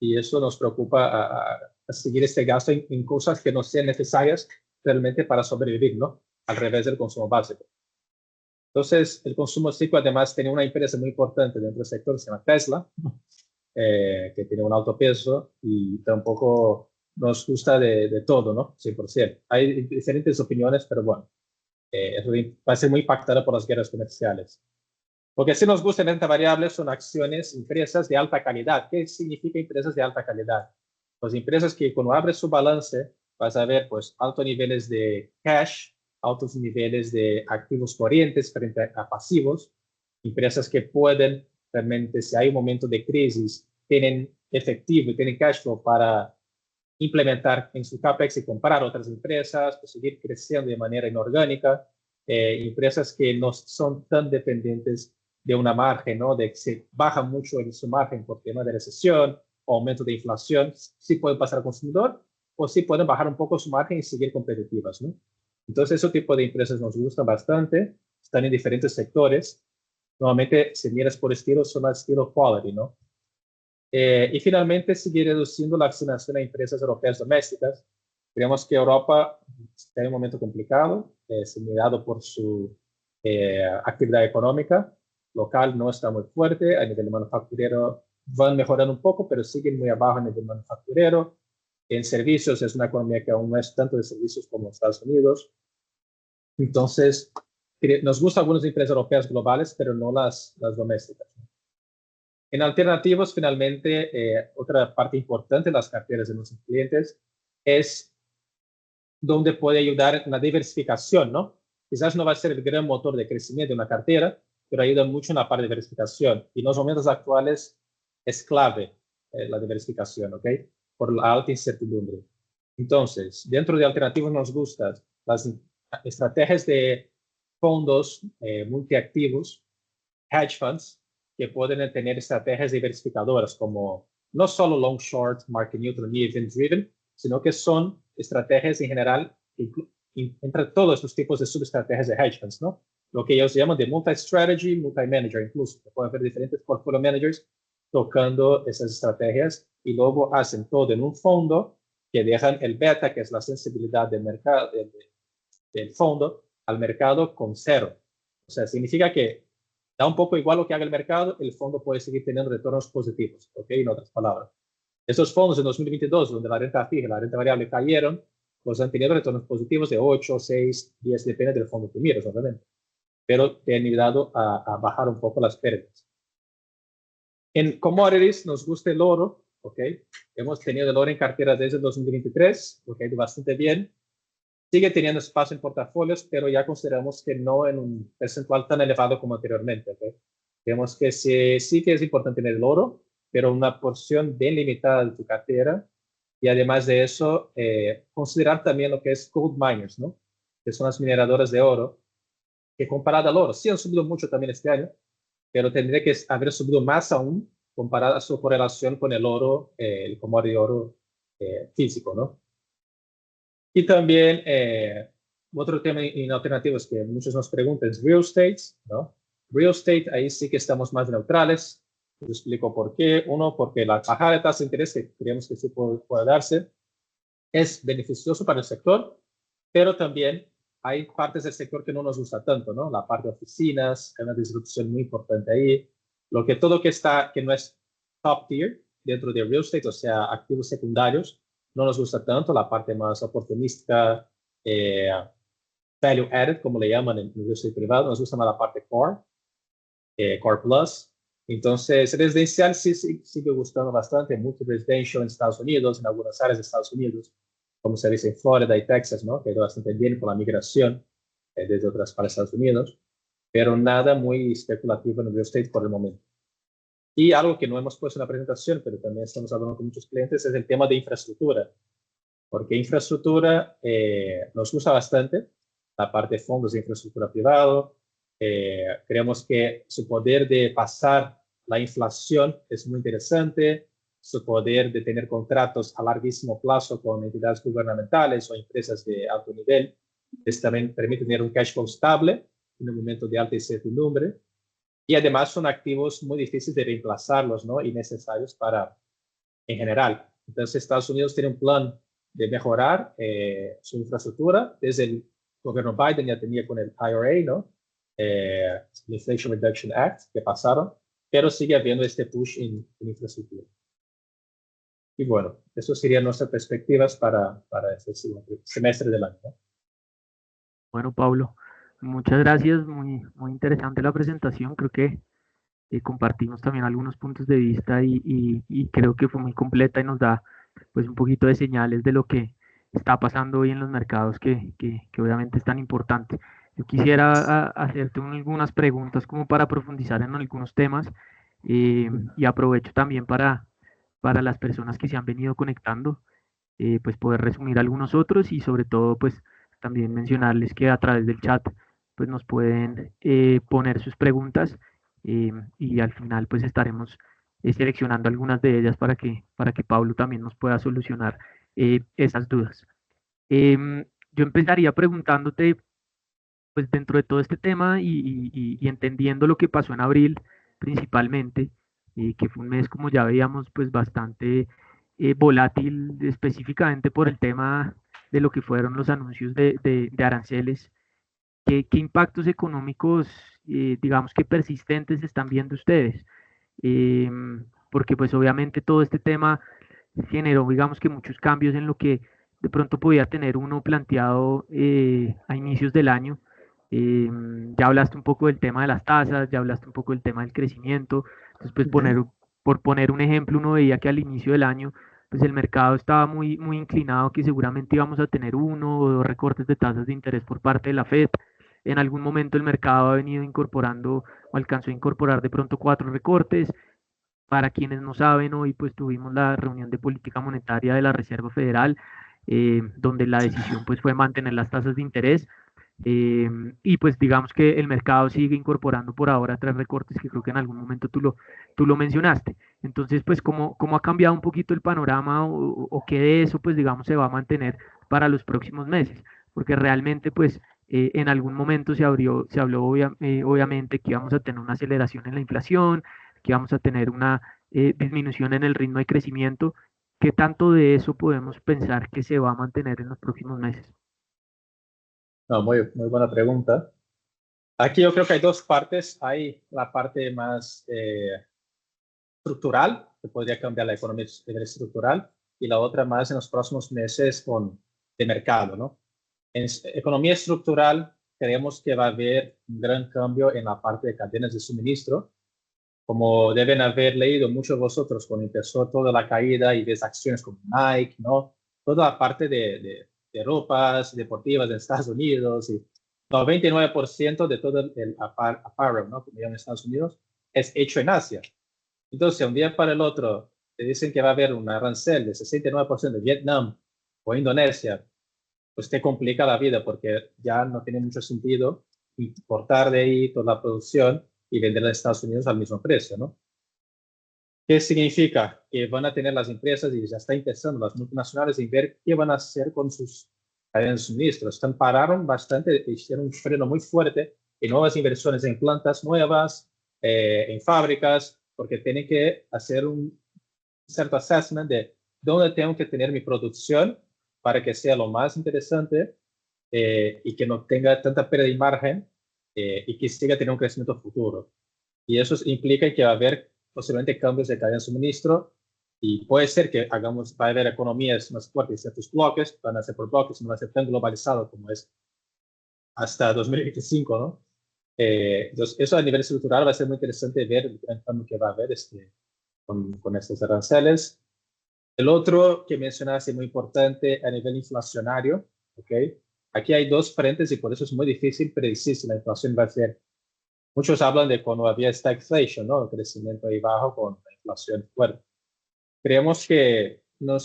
y eso nos preocupa a seguir este gasto en cosas que no sean necesarias realmente para sobrevivir, ¿no? Al revés del consumo básico. Entonces, el consumo cíclico además tiene una empresa muy importante dentro del sector, se llama Tesla, que tiene un alto peso, y tampoco nos gusta de todo, ¿no? 100%. Hay diferentes opiniones, pero bueno, va a ser muy impactada por las guerras comerciales. Lo que sí nos gusta en renta variable son acciones, empresas de alta calidad. ¿Qué significa empresas de alta calidad? Pues empresas que cuando abres su balance vas a ver pues altos niveles de cash, altos niveles de activos corrientes frente a pasivos, empresas que pueden realmente, si hay un momento de crisis, tienen efectivo y tienen cash flow para implementar en su CAPEX y comprar otras empresas, pues seguir creciendo de manera inorgánica, empresas que no son tan dependientes de una margen, ¿no? De que se baja mucho en su margen por tema de recesión o aumento de inflación, sí pueden pasar al consumidor, o sí pueden bajar un poco su margen y seguir competitivas, ¿no? Entonces, ese tipo de empresas nos gustan bastante, están en diferentes sectores. Normalmente, si miras por estilo, son más estilo quality, ¿no? Y finalmente, seguir reduciendo la asignación a empresas europeas domésticas, Creemos que Europa está en un momento complicado, es mirado por su actividad económica local, no está muy fuerte, a nivel manufacturero van mejorando un poco, pero siguen muy abajo a nivel manufacturero. En servicios es una economía que aún no es tanto de servicios como Estados Unidos. Entonces, nos gustan algunas empresas europeas globales, pero no las domésticas. En alternativos, finalmente, otra parte importante de las carteras de nuestros clientes es donde puede ayudar en la diversificación, ¿no? Quizás no va a ser el gran motor de crecimiento de una cartera, pero ayuda mucho en la parte de diversificación. Y en los momentos actuales es clave la diversificación, ¿ok? Por la alta incertidumbre. Entonces, dentro de alternativos nos gustan las estrategias de fondos multiactivos, hedge funds, que pueden tener estrategias diversificadoras como no solo long short, market neutral ni event driven, sino que son estrategias en general entre todos estos tipos de subestrategias de hedge funds, ¿no? Lo que ellos llaman de multi-strategy, multi-manager, incluso. Pueden haber diferentes portfolio managers tocando esas estrategias y luego hacen todo en un fondo que dejan el beta, que es la sensibilidad del mercado, del fondo, al mercado con cero. O sea, significa que da un poco igual lo que haga el mercado, el fondo puede seguir teniendo retornos positivos, ¿ok? En otras palabras. Esos fondos en 2022, donde la renta fija y la renta variable cayeron, pues han tenido retornos positivos de 8, 6, 10, depende del fondo que mires, obviamente. Pero te han ayudado a bajar un poco las pérdidas. En commodities nos gusta el oro, ¿ok? Hemos tenido el oro en cartera desde 2023, ¿ok? Bastante bien. Sigue teniendo espacio en portafolios, pero ya consideramos que no en un percentual tan elevado como anteriormente, ¿ok? Vemos que sí que es importante tener el oro, pero una porción bien limitada de tu cartera. Y además de eso, considerar también lo que es gold miners, ¿no? Que son las mineradoras de oro, que comparado al oro, sí han subido mucho también este año, pero tendría que haber subido más aún comparada a su correlación con el oro, el commodity oro físico, ¿no? Y también otro tema en alternativos que muchos nos preguntan es real estate, ¿no? Real estate, ahí sí que estamos más neutrales. Les explico por qué. Uno, porque la bajada de tasa de interés, que creemos que sí puede darse, es beneficioso para el sector, pero también hay partes del sector que no nos gusta tanto, ¿no? La parte de oficinas, hay una disrupción muy importante ahí. Todo que no es top tier dentro de real estate, o sea, activos secundarios, no nos gusta tanto, la parte más oportunística, value added, como le llaman en real estate privado, nos gusta más la parte core, core plus. Entonces, residencial sí sigue gustando bastante, multi-residential en Estados Unidos, en algunas áreas de Estados Unidos, como se dice en Florida y Texas, ¿no? Que ha ido bastante bien con la migración desde otras para Estados Unidos, pero nada muy especulativo en real estate por el momento. Y algo que no hemos puesto en la presentación, pero también estamos hablando con muchos clientes, es el tema de infraestructura. Porque infraestructura nos gusta bastante, la parte de fondos de infraestructura privado. Creemos que su poder de pasar la inflación es muy interesante, su poder de tener contratos a larguísimo plazo con entidades gubernamentales o empresas de alto nivel, también permite tener un cash flow estable en un momento de alta incertidumbre. Y además son activos muy difíciles de reemplazarlos, ¿no? Y necesarios en general. Entonces, Estados Unidos tiene un plan de mejorar su infraestructura. Desde el gobierno Biden ya tenía con el IRA, ¿no? El Inflation Reduction Act, que pasaron, pero sigue habiendo este push en infraestructura. Y bueno, eso serían nuestras perspectivas para este semestre del año, ¿no? Bueno, Pablo, muchas gracias, muy interesante la presentación, creo que compartimos también algunos puntos de vista y creo que fue muy completa y nos da pues un poquito de señales de lo que está pasando hoy en los mercados que obviamente es tan importante. Yo quisiera hacerte algunas preguntas como para profundizar en algunos temas y aprovecho también para las personas que se han venido conectando, pues poder resumir algunos otros y sobre todo pues también mencionarles que a través del chat pues nos pueden poner sus preguntas y al final pues estaremos seleccionando algunas de ellas para que Pablo también nos pueda solucionar esas dudas. Yo empezaría preguntándote, pues dentro de todo este tema y entendiendo lo que pasó en abril principalmente, que fue un mes como ya veíamos pues bastante volátil específicamente por el tema de lo que fueron los anuncios de aranceles. ¿Qué impactos económicos, digamos que persistentes, están viendo ustedes? Porque pues obviamente todo este tema generó, digamos que muchos cambios en lo que de pronto podía tener uno planteado a inicios del año. Ya hablaste un poco del tema de las tasas, ya hablaste un poco del tema del crecimiento. Entonces, pues por poner un ejemplo, uno veía que al inicio del año, pues el mercado estaba muy inclinado que seguramente íbamos a tener uno o dos recortes de tasas de interés por parte de la Fed. En algún momento el mercado ha venido incorporando o alcanzó a incorporar de pronto cuatro recortes. Para quienes no saben, hoy pues tuvimos la reunión de política monetaria de la Reserva Federal, donde la decisión pues fue mantener las tasas de interés. Y pues digamos que el mercado sigue incorporando por ahora tres recortes que creo que en algún momento tú lo mencionaste. Entonces, pues, ¿cómo ha cambiado un poquito el panorama o qué de eso, pues, digamos, se va a mantener para los próximos meses? Porque realmente, pues, en algún momento se habló obviamente que íbamos a tener una aceleración en la inflación, que íbamos a tener una disminución en el ritmo de crecimiento. ¿Qué tanto de eso podemos pensar que se va a mantener en los próximos meses? No, muy buena pregunta. Aquí yo creo que hay dos partes. Hay la parte más estructural, que podría cambiar la economía a nivel estructural, y la otra más en los próximos meses de mercado, ¿no? En economía estructural, creemos que va a haber un gran cambio en la parte de cadenas de suministro. Como deben haber leído muchos de vosotros cuando empezó toda la caída y ves acciones como Nike, ¿no? Toda la parte de ropas deportivas en Estados Unidos y 99% de todo el apparel, ¿no? Como llaman en Estados Unidos, es hecho en Asia. Entonces, un día para el otro, te dicen que va a haber un arancel de 69% de Vietnam o Indonesia, pues te complica la vida porque ya no tiene mucho sentido importar de ahí toda la producción y venderla en Estados Unidos al mismo precio, ¿no? ¿Qué significa? Que van a tener las empresas y ya está empezando las multinacionales en ver qué van a hacer con sus cadenas de suministro. Están pararon bastante, hicieron un freno muy fuerte en nuevas inversiones en plantas nuevas, en fábricas, porque tienen que hacer un cierto assessment de dónde tengo que tener mi producción para que sea lo más interesante y que no tenga tanta pérdida de margen y que siga teniendo un crecimiento futuro. Y eso implica que va a haber posiblemente cambios de cadena de suministro y puede ser que va a haber economías más fuertes, ciertos bloques, van a ser por bloques, no va a ser tan globalizado como es hasta 2025, ¿no? Entonces, eso a nivel estructural va a ser muy interesante ver el gran cambio que va a haber con estos aranceles. El otro que mencionaste muy importante a nivel inflacionario, ¿ok? Aquí hay dos frentes y por eso es muy difícil predecir si la inflación va a ser. Muchos hablan de cuando había stagflation, ¿no? El crecimiento ahí bajo con la inflación fuerte. Creemos que no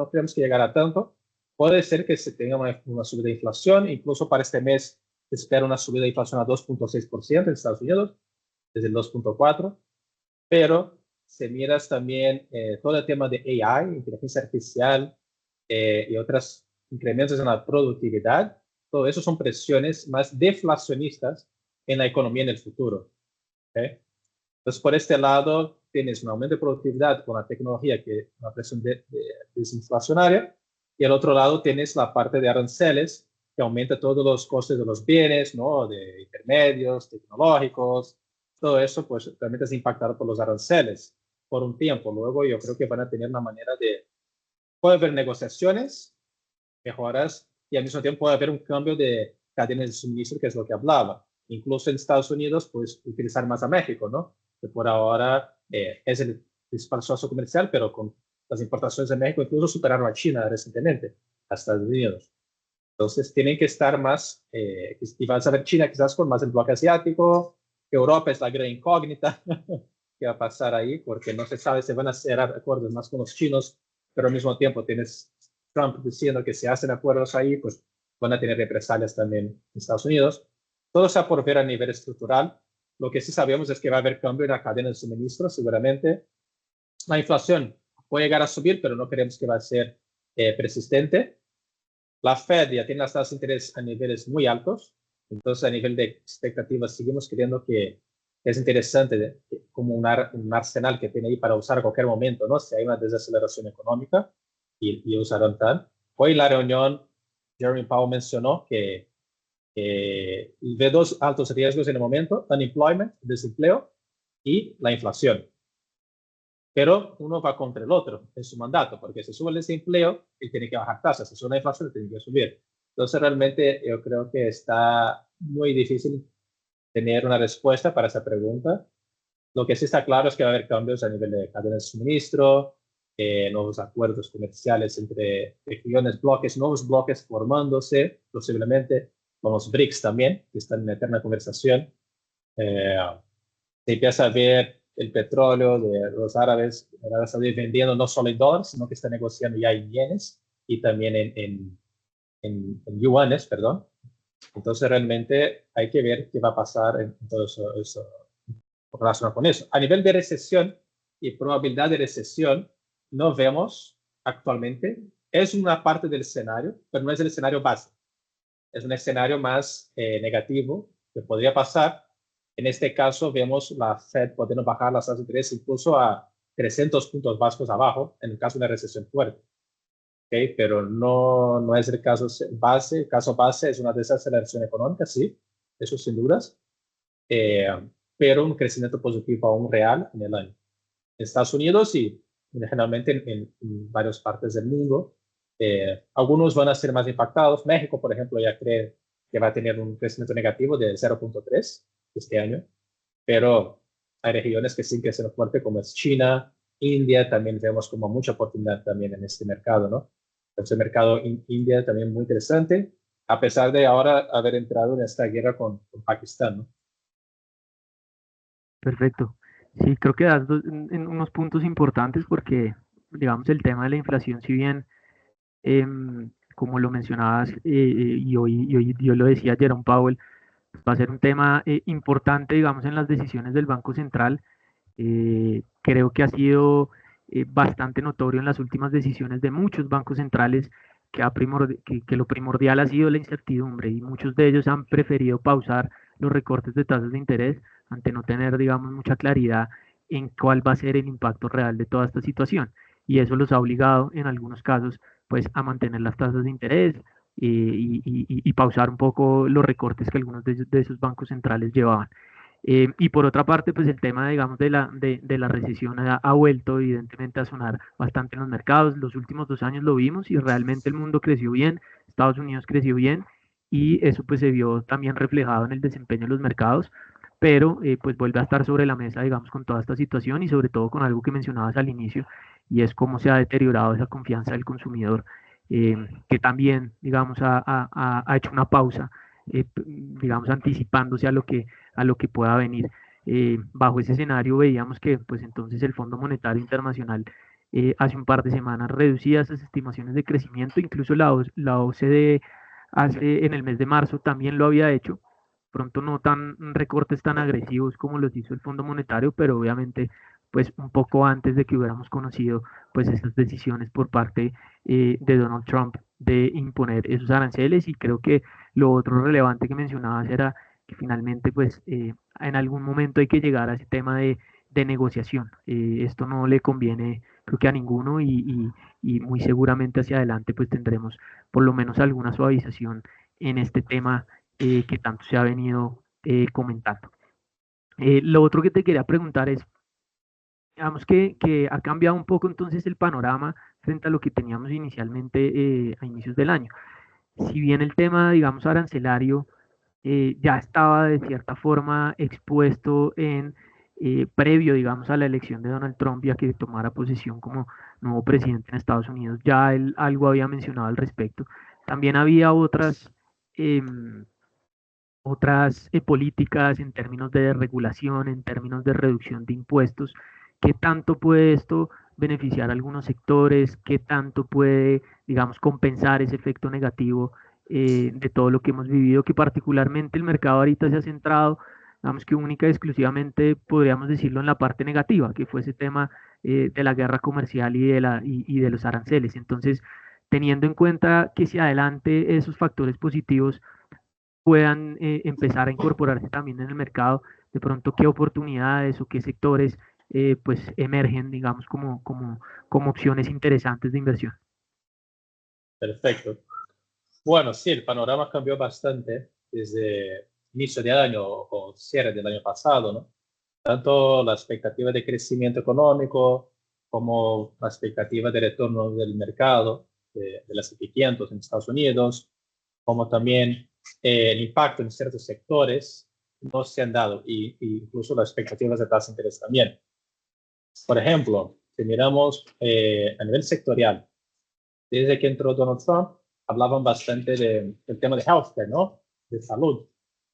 creemos que llegará a tanto. Puede ser que se tenga una subida de inflación, incluso para este mes se espera una subida de inflación a 2.6% en Estados Unidos, desde el 2.4%, pero se miras también todo el tema de AI, inteligencia artificial y otros incrementos en la productividad. Todo eso son presiones más deflacionistas en la economía en el futuro. ¿Okay? Entonces, por este lado, tienes un aumento de productividad con la tecnología, que es una presión desinflacionaria, y al otro lado tienes la parte de aranceles, que aumenta todos los costes de los bienes, ¿no? De intermedios, tecnológicos, todo eso, pues, realmente es impactado por los aranceles por un tiempo. Luego, yo creo que van a tener una manera puede haber negociaciones, mejoras, y al mismo tiempo puede haber un cambio de cadenas de suministro, que es lo que hablaba. Incluso en Estados Unidos, pues, utilizar más a México, ¿no? Que por ahora es el principal socio comercial, pero con las importaciones de México incluso superaron a China recientemente, a Estados Unidos. Entonces, tienen que estar más, y vas a ver China quizás con más el bloque asiático, Europa es la gran incógnita que va a pasar ahí, porque no se sabe si van a hacer acuerdos más con los chinos, pero al mismo tiempo tienes Trump diciendo que si hacen acuerdos ahí, pues van a tener represalias también en Estados Unidos. Todo está por ver a nivel estructural. Lo que sí sabemos es que va a haber cambio en la cadena de suministro, seguramente. La inflación puede llegar a subir, pero no creemos que va a ser persistente. La Fed ya tiene las tasas de interés a niveles muy altos, entonces a nivel de expectativas seguimos creyendo que es interesante como un arsenal que tiene ahí para usar a cualquier momento, ¿no? Si hay una desaceleración económica y usarán tal. Hoy la reunión Jeremy Powell mencionó que ve dos altos riesgos en el momento: unemployment, desempleo, y la inflación. Pero uno va contra el otro en su mandato, porque si sube el desempleo, él tiene que bajar tasas; si sube la inflación, él tiene que subir. Entonces, realmente yo creo que está muy difícil tener una respuesta para esa pregunta. Lo que sí está claro es que va a haber cambios a nivel de cadena de suministro, nuevos acuerdos comerciales entre regiones, bloques, nuevos bloques formándose, posiblemente con los BRICS también, que están en eterna conversación. Se empieza a ver el petróleo de los árabes, Arabia Saudí, vendiendo no solo en dólares, sino que está negociando ya en yenes y también en yuanes, perdón. Entonces, realmente hay que ver qué va a pasar en todo eso relacionado con eso. A nivel de recesión y probabilidad de recesión, no vemos actualmente. Es una parte del escenario, pero no es el escenario base. Es un escenario más negativo que podría pasar. En este caso, vemos la Fed pudiendo bajar las tasas de interés incluso a 300 puntos básicos abajo en el caso de una recesión fuerte. ¿Okay? Pero no es el caso base. El caso base es una desaceleración económica, sí, eso sin dudas, pero un crecimiento positivo aún real en el año. En Estados Unidos y generalmente en varias partes del mundo, algunos van a ser más impactados. México, por ejemplo, ya cree que va a tener un crecimiento negativo de 0.3 este año, pero hay regiones que siguen creciendo fuerte, como es China, India. También vemos como mucha oportunidad también en este mercado, ¿no? Entonces, el mercado India también muy interesante, a pesar de ahora haber entrado en esta guerra con Pakistán, ¿no? Perfecto. Sí, creo que das en unos puntos importantes porque, digamos, el tema de la inflación, si bien, como lo mencionabas, y hoy yo lo decía Jerome Powell, va a ser un tema importante, digamos, en las decisiones del Banco Central. Creo que ha sido bastante notorio en las últimas decisiones de muchos bancos centrales que lo primordial ha sido la incertidumbre, y muchos de ellos han preferido pausar los recortes de tasas de interés ante no tener, digamos, mucha claridad en cuál va a ser el impacto real de toda esta situación. Y eso los ha obligado en algunos casos pues a mantener las tasas de interés y pausar un poco los recortes que algunos de esos bancos centrales llevaban. Y por otra parte, pues el tema, digamos, de la recesión ha vuelto evidentemente a sonar bastante en los mercados. Los últimos 2 años lo vimos y realmente el mundo creció bien, Estados Unidos creció bien, y eso pues se vio también reflejado en el desempeño de los mercados, pero pues vuelve a estar sobre la mesa, digamos, con toda esta situación y sobre todo con algo que mencionabas al inicio, y es cómo se ha deteriorado esa confianza del consumidor, que también, digamos, ha hecho una pausa, digamos, anticipándose a lo que pueda venir. Bajo ese escenario veíamos que pues entonces el Fondo Monetario Internacional hace un par de semanas reducía esas estimaciones de crecimiento. Incluso la OCDE en el mes de marzo también lo había hecho, pronto no tan recortes tan agresivos como los hizo el Fondo Monetario, pero obviamente pues un poco antes de que hubiéramos conocido pues estas decisiones por parte de Donald Trump de imponer esos aranceles. Y creo que lo otro relevante que mencionabas era que finalmente pues en algún momento hay que llegar a ese tema de negociación. Esto no le conviene, creo que a ninguno, y muy seguramente hacia adelante pues tendremos por lo menos alguna suavización en este tema que tanto se ha venido comentando. Lo otro que te quería preguntar es, digamos que ha cambiado un poco entonces el panorama frente a lo que teníamos inicialmente a inicios del año. Si bien el tema, digamos, arancelario ya estaba de cierta forma expuesto en previo, digamos, a la elección de Donald Trump y a que tomara posesión como nuevo presidente en Estados Unidos, ya él algo había mencionado al respecto. También había otras políticas en términos de regulación, en términos de reducción de impuestos. ¿Qué tanto puede esto beneficiar a algunos sectores? ¿Qué tanto puede, digamos, compensar ese efecto negativo de todo lo que hemos vivido? Que particularmente el mercado ahorita se ha centrado, digamos que única y exclusivamente, podríamos decirlo, en la parte negativa, que fue ese tema de la guerra comercial y de los aranceles. Entonces, teniendo en cuenta que si adelante esos factores positivos puedan empezar a incorporarse también en el mercado, de pronto qué oportunidades o qué sectores pues emergen, digamos, como opciones interesantes de inversión. Perfecto. Bueno, sí, el panorama cambió bastante desde inicio de año o cierre del año pasado, ¿no? Tanto la expectativa de crecimiento económico como la expectativa de retorno del mercado de las S&P 500 en Estados Unidos, como también el impacto en ciertos sectores no se han dado, y incluso las expectativas de tasa de interés también. Por ejemplo, si miramos a nivel sectorial, desde que entró Donald Trump, hablaban bastante del tema de healthcare, ¿no? De salud,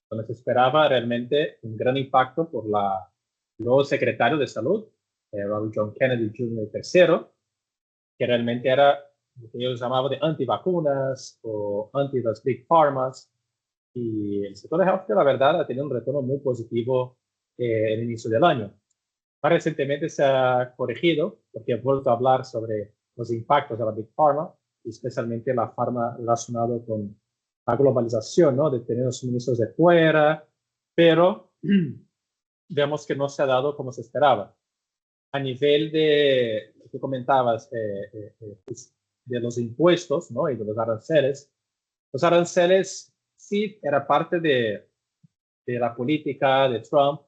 donde se esperaba realmente un gran impacto por el nuevo secretario de salud, Robert John Kennedy Jr. III, que realmente era lo que ellos llamaban de antivacunas o anti las big pharmas. Y el sector de healthcare, la verdad, ha tenido un retorno muy positivo en el inicio del año. Más recientemente se ha corregido porque ha vuelto a hablar sobre los impactos de la Big Pharma, especialmente la farma relacionada con la globalización, ¿no? De tener los suministros de fuera, pero vemos que no se ha dado como se esperaba. A nivel de lo que comentabas, de los impuestos, ¿no? Y de los aranceles sí era parte de la política de Trump,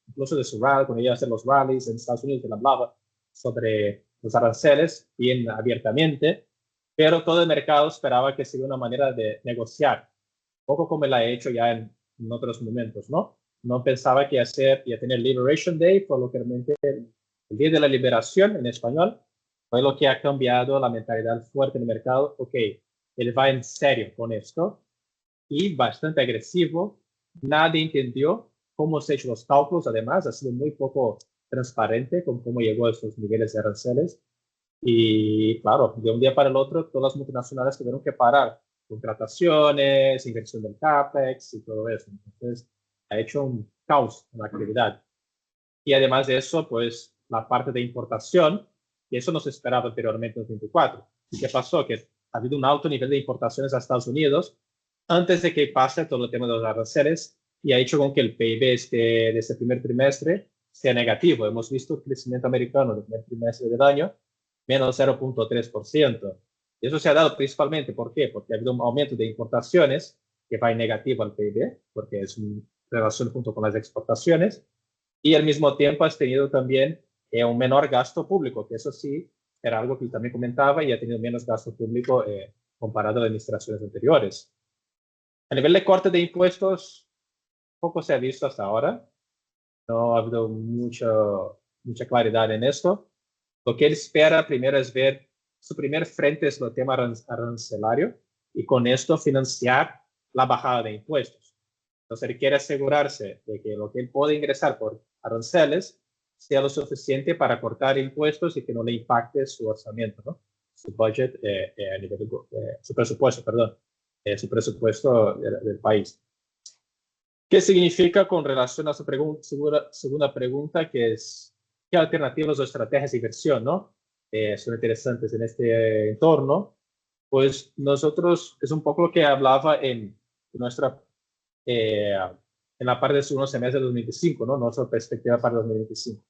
incluso de su rally, cuando iba a hacer los rallies en Estados Unidos, él hablaba sobre los aranceles bien abiertamente, pero todo el mercado esperaba que sería una manera de negociar, un poco como él ha hecho ya en otros momentos, ¿no? No pensaba que iba a tener Liberation Day, por lo que realmente el Día de la Liberación en español fue lo que ha cambiado la mentalidad fuerte en el mercado. Ok, él va en serio con esto y bastante agresivo. Nadie entendió cómo se han hecho los cálculos, además, ha sido muy poco transparente con cómo llegó a estos niveles de aranceles. Y claro, de un día para el otro, todas las multinacionales tuvieron que parar contrataciones, inversión del CAPEX y todo eso. Entonces, ha hecho un caos en la actividad. Y además de eso, pues la parte de importación, y eso no se esperaba anteriormente en 2024. ¿Y qué pasó? Que ha habido un alto nivel de importaciones a Estados Unidos antes de que pase todo el tema de los aranceles y ha hecho con que el PIB de este primer trimestre sea negativo. Hemos visto el crecimiento americano del primer trimestre del año menos 0.3%. Y eso se ha dado principalmente, ¿por qué? Porque ha habido un aumento de importaciones que va en negativo al PIB, porque es una relación junto con las exportaciones, y al mismo tiempo has tenido también un menor gasto público, que eso sí era algo que también comentaba, y ha tenido menos gasto público comparado a las administraciones anteriores. A nivel de corte de impuestos, poco se ha visto hasta ahora. No ha habido mucha claridad en esto. Lo que él espera primero es ver, su primer frente es el tema arancelario y con esto financiar la bajada de impuestos. Entonces él quiere asegurarse de que lo que él puede ingresar por aranceles sea lo suficiente para cortar impuestos y que no le impacte su orzamiento, ¿no? Su budget, a nivel su presupuesto, perdón, su presupuesto del país. ¿Qué significa con relación a su segunda pregunta, que es qué alternativas o estrategias de inversión, ¿no? Son interesantes en este entorno? Pues nosotros, es un poco lo que hablaba en nuestra, en la parte del segundo semestre de 2025, ¿no? Nuestra perspectiva para 2025.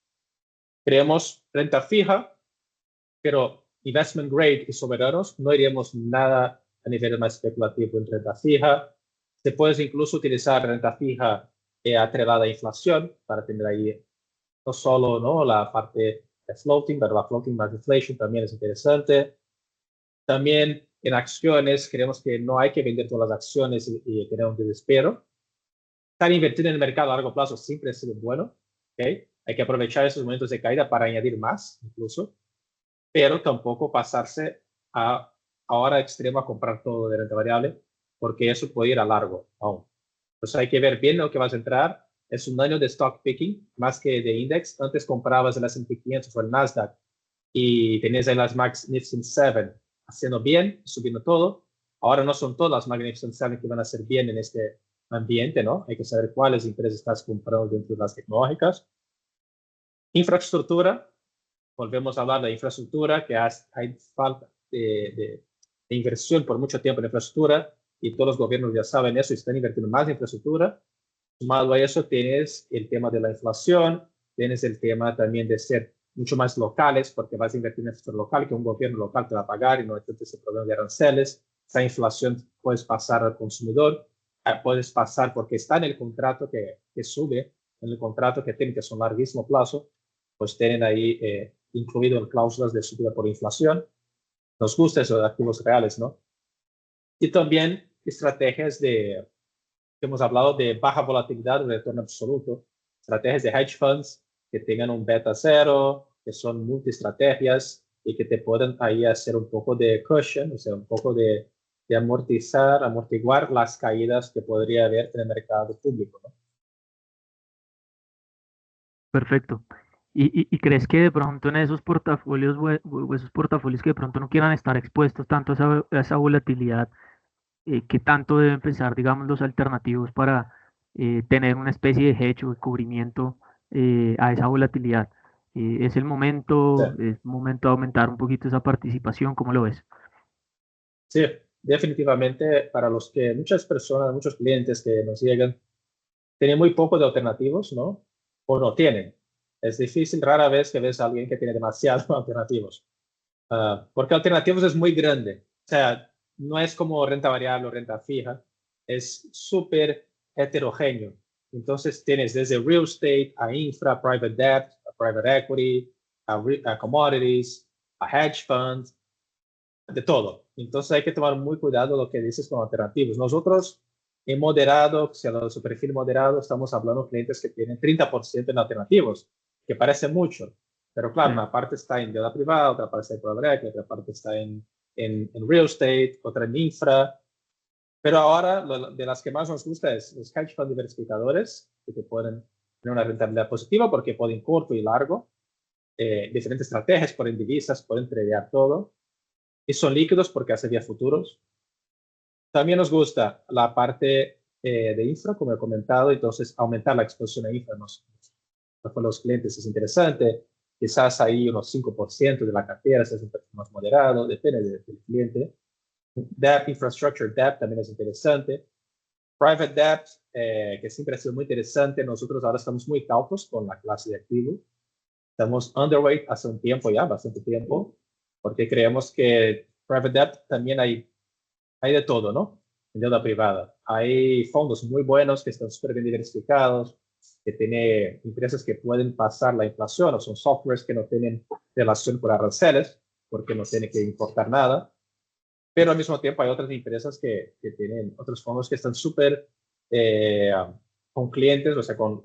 Creemos renta fija, pero investment grade y soberanos, no iríamos nada a nivel más especulativo en renta fija. Se puede incluso utilizar renta fija atrelada a inflación para tener ahí no solo, ¿no?, la parte de floating, pero la floating más inflation también es interesante. También en acciones, creemos que no hay que vender todas las acciones y tener un desespero. Estar invertido en el mercado a largo plazo siempre ha sido bueno, ¿okay? Hay que aprovechar esos momentos de caída para añadir más, incluso, pero tampoco pasarse a hora extrema a comprar todo de renta variable, porque eso puede ir a largo aún. Entonces hay que ver bien lo que vas a entrar. Es un año de stock picking más que de index. Antes comprabas el S&P 500 o el Nasdaq y tenías ahí las Magnificent Seven haciendo bien, subiendo todo. Ahora no son todas las Magnificent Seven que van a hacer bien en este ambiente, ¿no? Hay que saber cuáles empresas estás comprando dentro de las tecnológicas. Infraestructura. Volvemos a hablar de infraestructura, que hay falta de inversión por mucho tiempo en infraestructura y todos los gobiernos ya saben eso y están invirtiendo más en infraestructura. Sumado a eso tienes el tema de la inflación, tienes el tema también de ser mucho más locales, porque vas a invertir en infraestructura local que un gobierno local te va a pagar y no existe ese problema de aranceles. esa inflación puedes pasar al consumidor, puedes pasar porque está en el contrato que sube, en el contrato que tienen, que son larguísimo plazo, pues tienen ahí incluido en cláusulas de subida por inflación. Nos gusta eso de activos reales, ¿no? Y también estrategias que hemos hablado de baja volatilidad, retorno absoluto, estrategias de hedge funds que tengan un beta cero, que son multiestrategias y que te pueden ahí hacer un poco de cushion, o sea, un poco de amortiguar las caídas que podría haber en el mercado público, ¿no? Perfecto. ¿Y crees que de pronto en esos portafolios o esos portafolios que de pronto no quieran estar expuestos tanto a esa volatilidad, qué tanto deben pensar, digamos, los alternativos para tener una especie de hedge o de cubrimiento a esa volatilidad? ¿Es el Sí, momento de aumentar un poquito esa participación? ¿Cómo lo ves? sí, definitivamente para muchas personas, muchos clientes que nos llegan, tienen muy poco de alternativos, ¿no? O no tienen. Es difícil, rara vez que ves a alguien que tiene demasiados alternativos. Porque alternativos es muy grande. O sea, no es como renta variable o renta fija. Es súper heterogéneo. Entonces tienes desde real estate a infra, private debt, a private equity, a commodities, a hedge funds, de todo. Entonces hay que tomar muy cuidado lo que dices con alternativos. Nosotros en moderado, si hablamos de su perfil moderado, estamos hablando de clientes que tienen 30% en alternativos, que parece mucho. Pero claro, Sí. una parte está en deuda privada, otra parte está en private equity, otra parte está en real estate, otra en infra. Pero ahora, de las que más nos gusta es los hedge fund diversificadores, que te pueden tener una rentabilidad positiva porque pueden corto y largo, diferentes estrategias, pueden divisas, pueden tradear todo y son líquidos porque hace día futuros. También nos gusta la parte de infra, como he comentado, entonces aumentar la exposición a infra con los clientes es interesante. Quizás ahí unos 5% de la cartera, si es un perfil más moderado, depende del cliente. Debt, infrastructure debt también es interesante. Private debt, que siempre ha sido muy interesante. Nosotros ahora estamos muy cautos con la clase de activo. Estamos underweight hace un tiempo ya, bastante tiempo, porque creemos que private debt también hay de todo, ¿no? En deuda privada. Hay fondos muy buenos que están súper bien diversificados, que tienen empresas que pueden pasar la inflación, o son softwares que no tienen relación con aranceles, porque no tienen que importar nada. Pero al mismo tiempo hay otras empresas que tienen otros fondos que están súper con clientes, o sea, con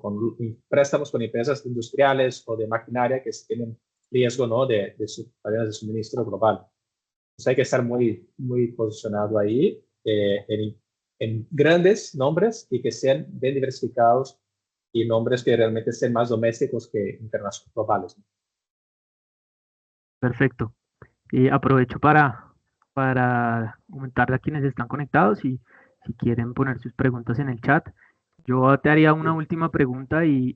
préstamos con empresas industriales o de maquinaria que tienen riesgo, ¿no? de cadenas de suministro global. Entonces hay que estar muy, muy posicionado ahí en grandes nombres y que sean bien diversificados y nombres que realmente sean más domésticos que internacionales globales. Perfecto. Y aprovecho para comentarle a quienes están conectados y si quieren poner sus preguntas en el chat. Yo te haría una última pregunta y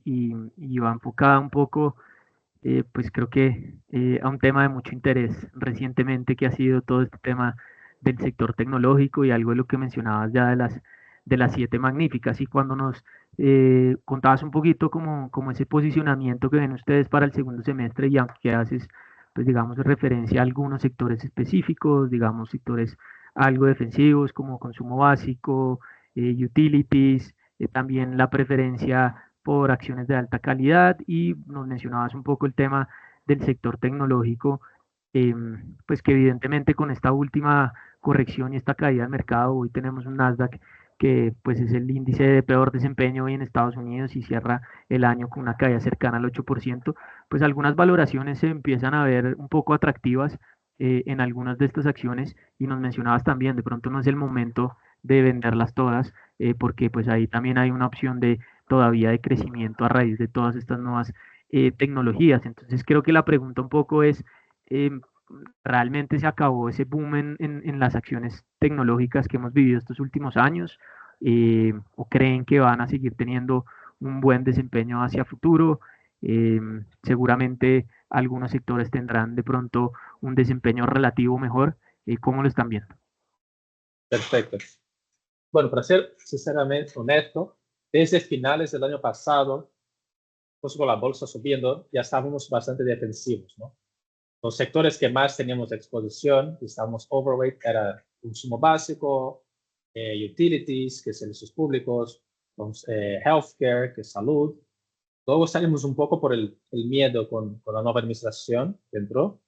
va enfocada un poco, pues creo que a un tema de mucho interés recientemente que ha sido todo este tema del sector tecnológico y algo de lo que mencionabas ya de las siete magníficas. Y cuando nos contabas un poquito como ese posicionamiento que ven ustedes para el segundo semestre y aunque haces, pues digamos, referencia a algunos sectores específicos, digamos, sectores algo defensivos como consumo básico, utilities, también la preferencia por acciones de alta calidad y nos mencionabas un poco el tema del sector tecnológico, pues que evidentemente con esta última corrección y esta caída del mercado, hoy tenemos un Nasdaq que pues es el índice de peor desempeño hoy en Estados Unidos y cierra el año con una caída cercana al 8%, pues algunas valoraciones se empiezan a ver un poco atractivas en algunas de estas acciones y nos mencionabas también, de pronto no es el momento de venderlas todas, porque pues ahí también hay una opción de todavía de crecimiento a raíz de todas estas nuevas tecnologías. Entonces creo que la pregunta un poco es, ¿realmente se acabó ese boom en las acciones tecnológicas que hemos vivido estos últimos años? ¿O creen que van a seguir teniendo un buen desempeño hacia futuro? Seguramente algunos sectores tendrán de pronto un desempeño relativo mejor. ¿Cómo lo están viendo? Perfecto. Bueno, para ser sinceramente honesto, desde finales del año pasado, pues con la bolsa subiendo, ya estábamos bastante defensivos, ¿no? Los sectores que más teníamos exposición, estábamos overweight, era consumo básico, utilities, que es servicios públicos, healthcare, que es salud. Luego salimos un poco por el miedo con la nueva administración que entró,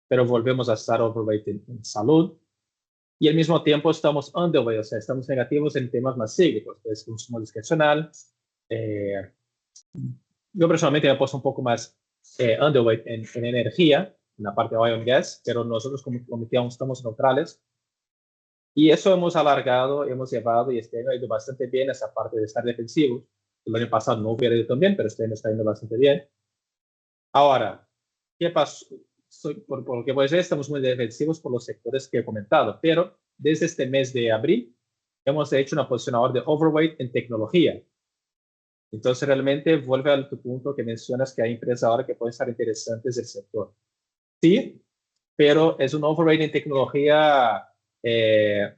pero volvemos a estar overweight en salud. Y al mismo tiempo estamos underweight, o sea, estamos negativos en temas más cíclicos, que es consumo discrecional. Yo personalmente me he puesto un poco más underweight en energía, en la parte de oil and gas, pero nosotros como comité aún estamos neutrales. Y eso hemos alargado, hemos llevado, y este año ha ido bastante bien esa parte de estar defensivos. El año pasado no hubiera ido tan bien, pero este año está yendo bastante bien. Ahora, ¿qué pasó? Por lo que voy a decir, estamos muy defensivos por los sectores que he comentado, pero desde este mes de abril hemos hecho una posición ahora de overweight en tecnología. Entonces, realmente vuelve a tu punto que mencionas que hay empresas ahora que pueden estar interesantes del sector. Sí, pero es un overweight en tecnología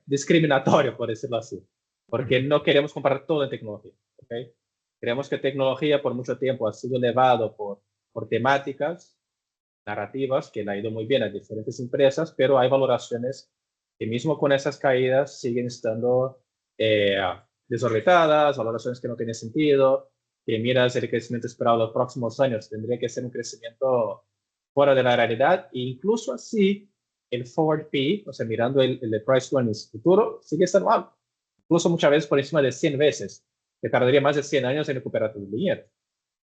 discriminatorio, por decirlo así, porque no queremos comprar todo en tecnología. ¿Okay? Creemos que tecnología por mucho tiempo ha sido elevado por temáticas, narrativas, que le ha ido muy bien a diferentes empresas, pero hay valoraciones que mismo con esas caídas siguen estando desorbitadas, valoraciones que no tienen sentido, que miras el crecimiento esperado en los próximos años, tendría que ser un crecimiento fuera de la realidad, e incluso así el forward P, o sea, mirando el price to earnings futuro, sigue estando alto, incluso muchas veces por encima de 100 veces, que tardaría más de 100 años en recuperar tu dinero.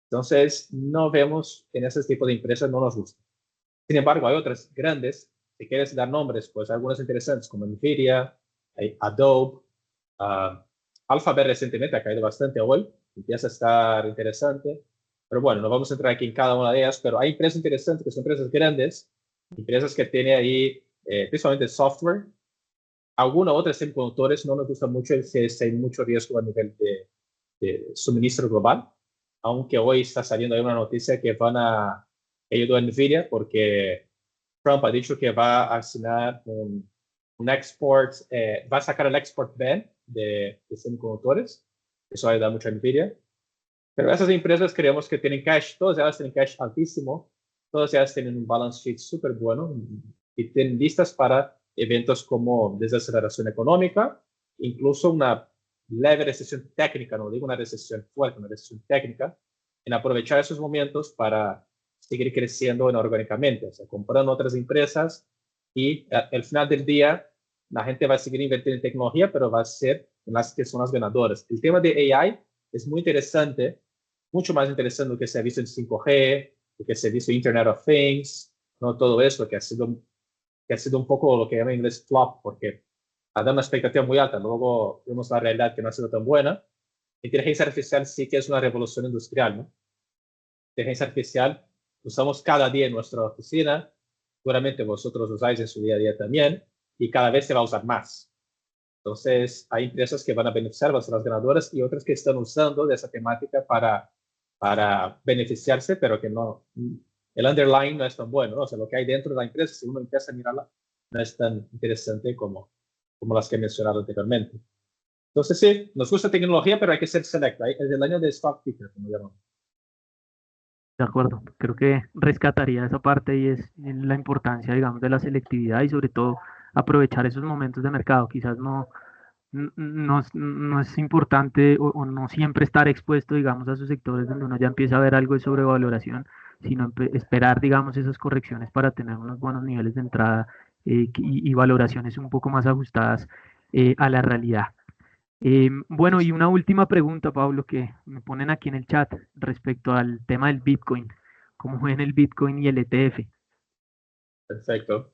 Entonces, no vemos en ese tipo de empresas, no nos gusta. Sin embargo, hay otras grandes, si quieres dar nombres, pues algunas interesantes como Nvidia, hay Adobe, Alphabet recientemente ha caído bastante hoy, empieza a estar interesante, pero bueno, no vamos a entrar aquí en cada una de ellas, pero hay empresas interesantes que son empresas grandes, empresas que tienen ahí principalmente software, algunas otras semiconductores, no nos gusta mucho si hay mucho riesgo a nivel de suministro global, aunque hoy está saliendo ahí una noticia que van a ayudar a Nvidia porque Trump ha dicho que va a asignar un export, va a sacar el export ban de semiconductores. Eso va a ayudar mucho a Nvidia. Pero esas empresas creemos que tienen cash, todas ellas tienen cash altísimo, todas ellas tienen un balance sheet súper bueno y tienen listas para eventos como desaceleración económica, incluso una leve recesión técnica, no digo una recesión fuerte, una recesión técnica, en aprovechar esos momentos para seguir creciendo inorgánicamente, o sea, comprando otras empresas y al final del día la gente va a seguir invirtiendo en tecnología, pero va a ser en las que son las ganadoras. El tema de AI es muy interesante, mucho más interesante lo que se ha visto en 5G, lo que se ha visto en Internet of Things, no todo eso que ha sido un poco lo que llaman en inglés flop, porque ha dado una expectativa muy alta, luego vemos la realidad que no ha sido tan buena. Inteligencia artificial sí que es una revolución industrial, ¿no? Inteligencia artificial usamos cada día en nuestra oficina, seguramente vosotros usáis en su día a día también, y cada vez se va a usar más. Entonces, hay empresas que van a beneficiar, van a ser las ganadoras, y otras que están usando de esa temática para beneficiarse, pero que no, el underlying no es tan bueno, ¿no? O sea, lo que hay dentro de la empresa, si uno empieza a mirarla, no es tan interesante como las que he mencionado anteriormente. Entonces, sí, nos gusta tecnología, pero hay que ser selecta. Es el año de stock picker, como llamamos. De acuerdo, creo que rescataría esa parte y es la importancia, digamos, de la selectividad y sobre todo aprovechar esos momentos de mercado. Quizás no es importante o no siempre estar expuesto, digamos, a esos sectores donde uno ya empieza a ver algo de sobrevaloración, sino esperar, digamos, esas correcciones para tener unos buenos niveles de entrada y valoraciones un poco más ajustadas a la realidad. Bueno, y una última pregunta, Pablo, que me ponen aquí en el chat respecto al tema del Bitcoin. ¿Cómo ven el Bitcoin y el ETF? Perfecto.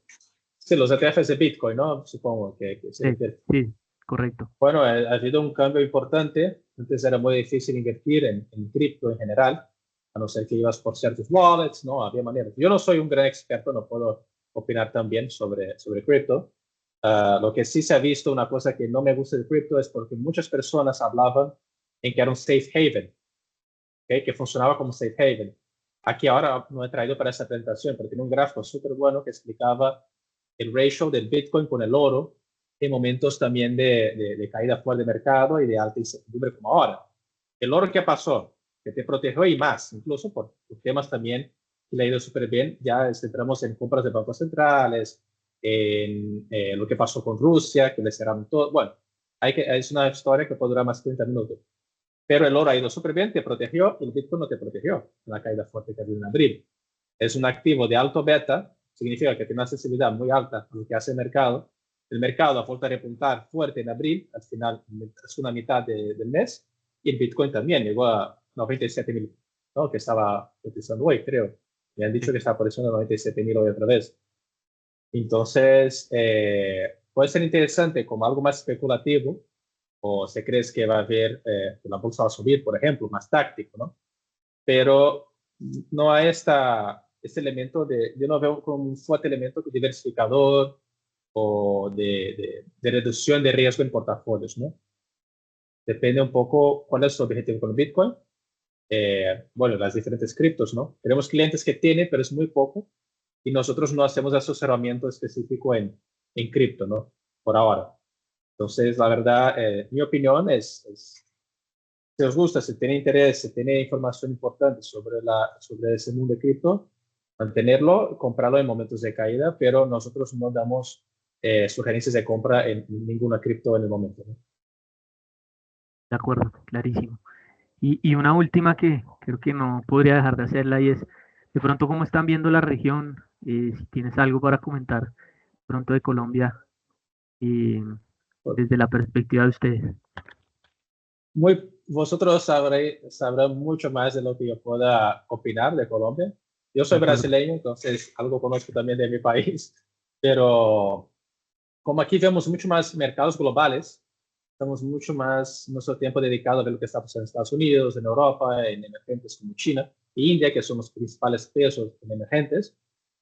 Sí, los ETFs de Bitcoin, ¿no? Supongo que se Sí, refiere. sí, correcto. Bueno, ha habido un cambio importante. Antes era muy difícil invertir en cripto en general, a no ser que ibas por ciertos wallets, ¿no? Había maneras. Yo no soy un gran experto, no puedo opinar tan bien sobre cripto. Lo que sí se ha visto, una cosa que no me gusta de cripto es porque muchas personas hablaban en que era un safe haven, ¿okay? Que funcionaba como safe haven. Aquí ahora no he traído para esta presentación, pero tiene un gráfico súper bueno que explicaba el ratio del Bitcoin con el oro en momentos también de caída fuera de mercado y de alta incertidumbre como ahora. El oro, ¿qué pasó? Que te protegió y más, incluso por temas también que le ha ido súper bien. Ya entramos en compras de bancos centrales, en lo que pasó con Rusia, que le cerraron todo. Bueno, es una historia que puede durar más de 30 minutos. Pero el oro ha ido súper bien, te protegió, y el Bitcoin no te protegió en la caída fuerte que ha habido en abril. Es un activo de alto beta, significa que tiene una sensibilidad muy alta a lo que hace el mercado. El mercado ha vuelto a repuntar fuerte en abril, al final, en la segunda mitad del mes, y el Bitcoin también llegó a 97.000, ¿no? Que estaba cotizando hoy, creo. Me han dicho que está por encima de 97.000 hoy otra vez. Entonces, puede ser interesante como algo más especulativo, o si crees que va a haber, que la bolsa va a subir, por ejemplo, más táctico, ¿no? Pero no hay este elemento yo no veo como un fuerte elemento diversificador o de reducción de riesgo en portafolios, ¿no? Depende un poco cuál es su objetivo con el Bitcoin. Bueno, las diferentes criptos, ¿no? Tenemos clientes que tienen, pero es muy poco, y nosotros no hacemos asesoramiento específico en cripto, ¿no? Por ahora. Entonces, la verdad, mi opinión es si os gusta, si tiene interés, si tiene información importante sobre ese mundo de cripto, mantenerlo, comprarlo en momentos de caída, pero nosotros no damos sugerencias de compra en ninguna cripto en el momento, ¿no? De acuerdo, clarísimo. Y una última que creo que no podría dejar de hacerla y es, de pronto, ¿cómo están viendo la región? Si tienes algo para comentar pronto de Colombia, desde la perspectiva de ustedes. Vosotros sabrán mucho más de lo que yo pueda opinar de Colombia. Yo soy De acuerdo. brasileño, entonces algo conozco también de mi país, pero como aquí vemos mucho más mercados globales, estamos mucho más nuestro tiempo dedicado a ver lo que está pasando en Estados Unidos, en Europa, en emergentes como China e India, que son los principales pesos en emergentes.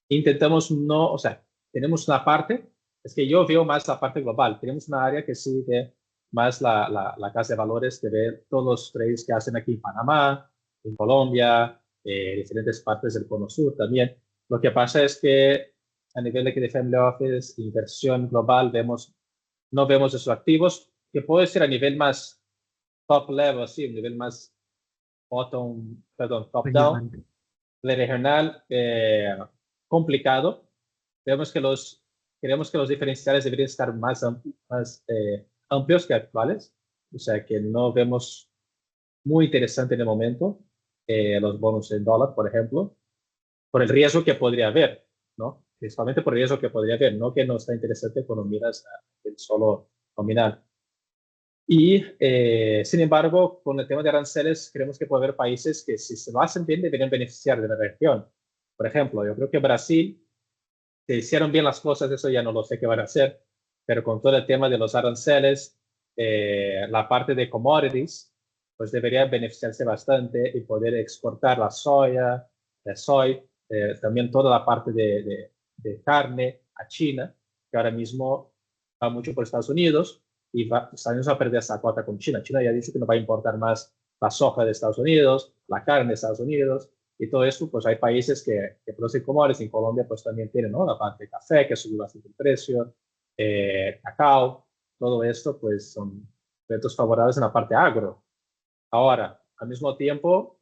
Intentamos no, o sea, tenemos una parte, es que yo veo más la parte global, tenemos una área que sigue más la casa de valores, de ver todos los trades que hacen aquí en Panamá, en Colombia, diferentes partes del Cono Sur también. Lo que pasa es que a nivel de family office, inversión global, no vemos esos activos, que puede ser a nivel más top level, sí, a nivel más top down, Regional. de regional, complicado. Creemos que los diferenciales deberían estar más amplios que actuales, o sea que no vemos muy interesante en el momento los bonos en dólar, por ejemplo, por el riesgo que podría haber, ¿no? Principalmente por el riesgo que podría haber, no que no está interesante cuando miras el solo nominal. Y, sin embargo, con el tema de aranceles, creemos que puede haber países que, si se lo hacen bien, deberían beneficiar de la región. Por ejemplo, yo creo que Brasil, si hicieron bien las cosas, eso ya no lo sé qué van a hacer, pero con todo el tema de los aranceles, la parte de commodities, pues debería beneficiarse bastante y poder exportar la soya, el soy, también toda la parte de carne a China, que ahora mismo va mucho por Estados Unidos, y Estados Unidos va a perder esa cuota con China. China ya ha dicho que no va a importar más la soja de Estados Unidos, la carne de Estados Unidos, y todo eso, pues hay países que producen commodities. En Colombia, pues también tienen, ¿no?, la parte de café, que sube bastante el precio, cacao, todo esto, pues son retos favorables en la parte agro. Ahora, al mismo tiempo,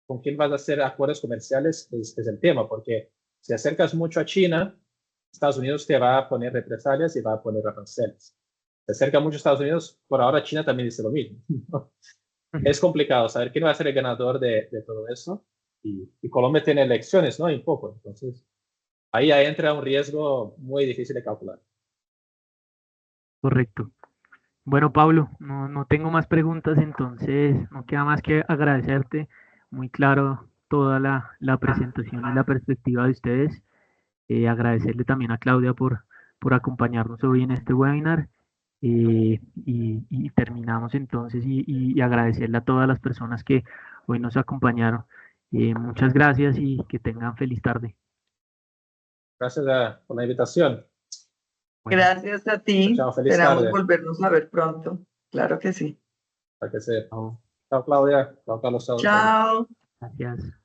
¿con quién vas a hacer acuerdos comerciales? Es el tema, porque si acercas mucho a China, Estados Unidos te va a poner represalias y va a poner aranceles. Se acerca mucho a Estados Unidos, por ahora China también dice lo mismo. Es complicado saber quién va a ser el ganador de todo eso. Y Colombia tiene elecciones, ¿no? En poco. Entonces, ahí entra un riesgo muy difícil de calcular. Correcto. Bueno, Pablo, no tengo más preguntas, entonces no queda más que agradecerte. Muy claro toda la presentación y la perspectiva de ustedes. Agradecerle también a Claudia por acompañarnos hoy en este webinar. Y terminamos entonces y agradecerle a todas las personas que hoy nos acompañaron. Muchas gracias y que tengan feliz tarde. Gracias por la invitación. Bueno, Gracias a ti. Chao, feliz Esperamos tarde. volvernos a ver pronto. Claro que sí. Para que se... chao. Chao, Claudia. Chao, Carlos. Chao. Chao. Gracias.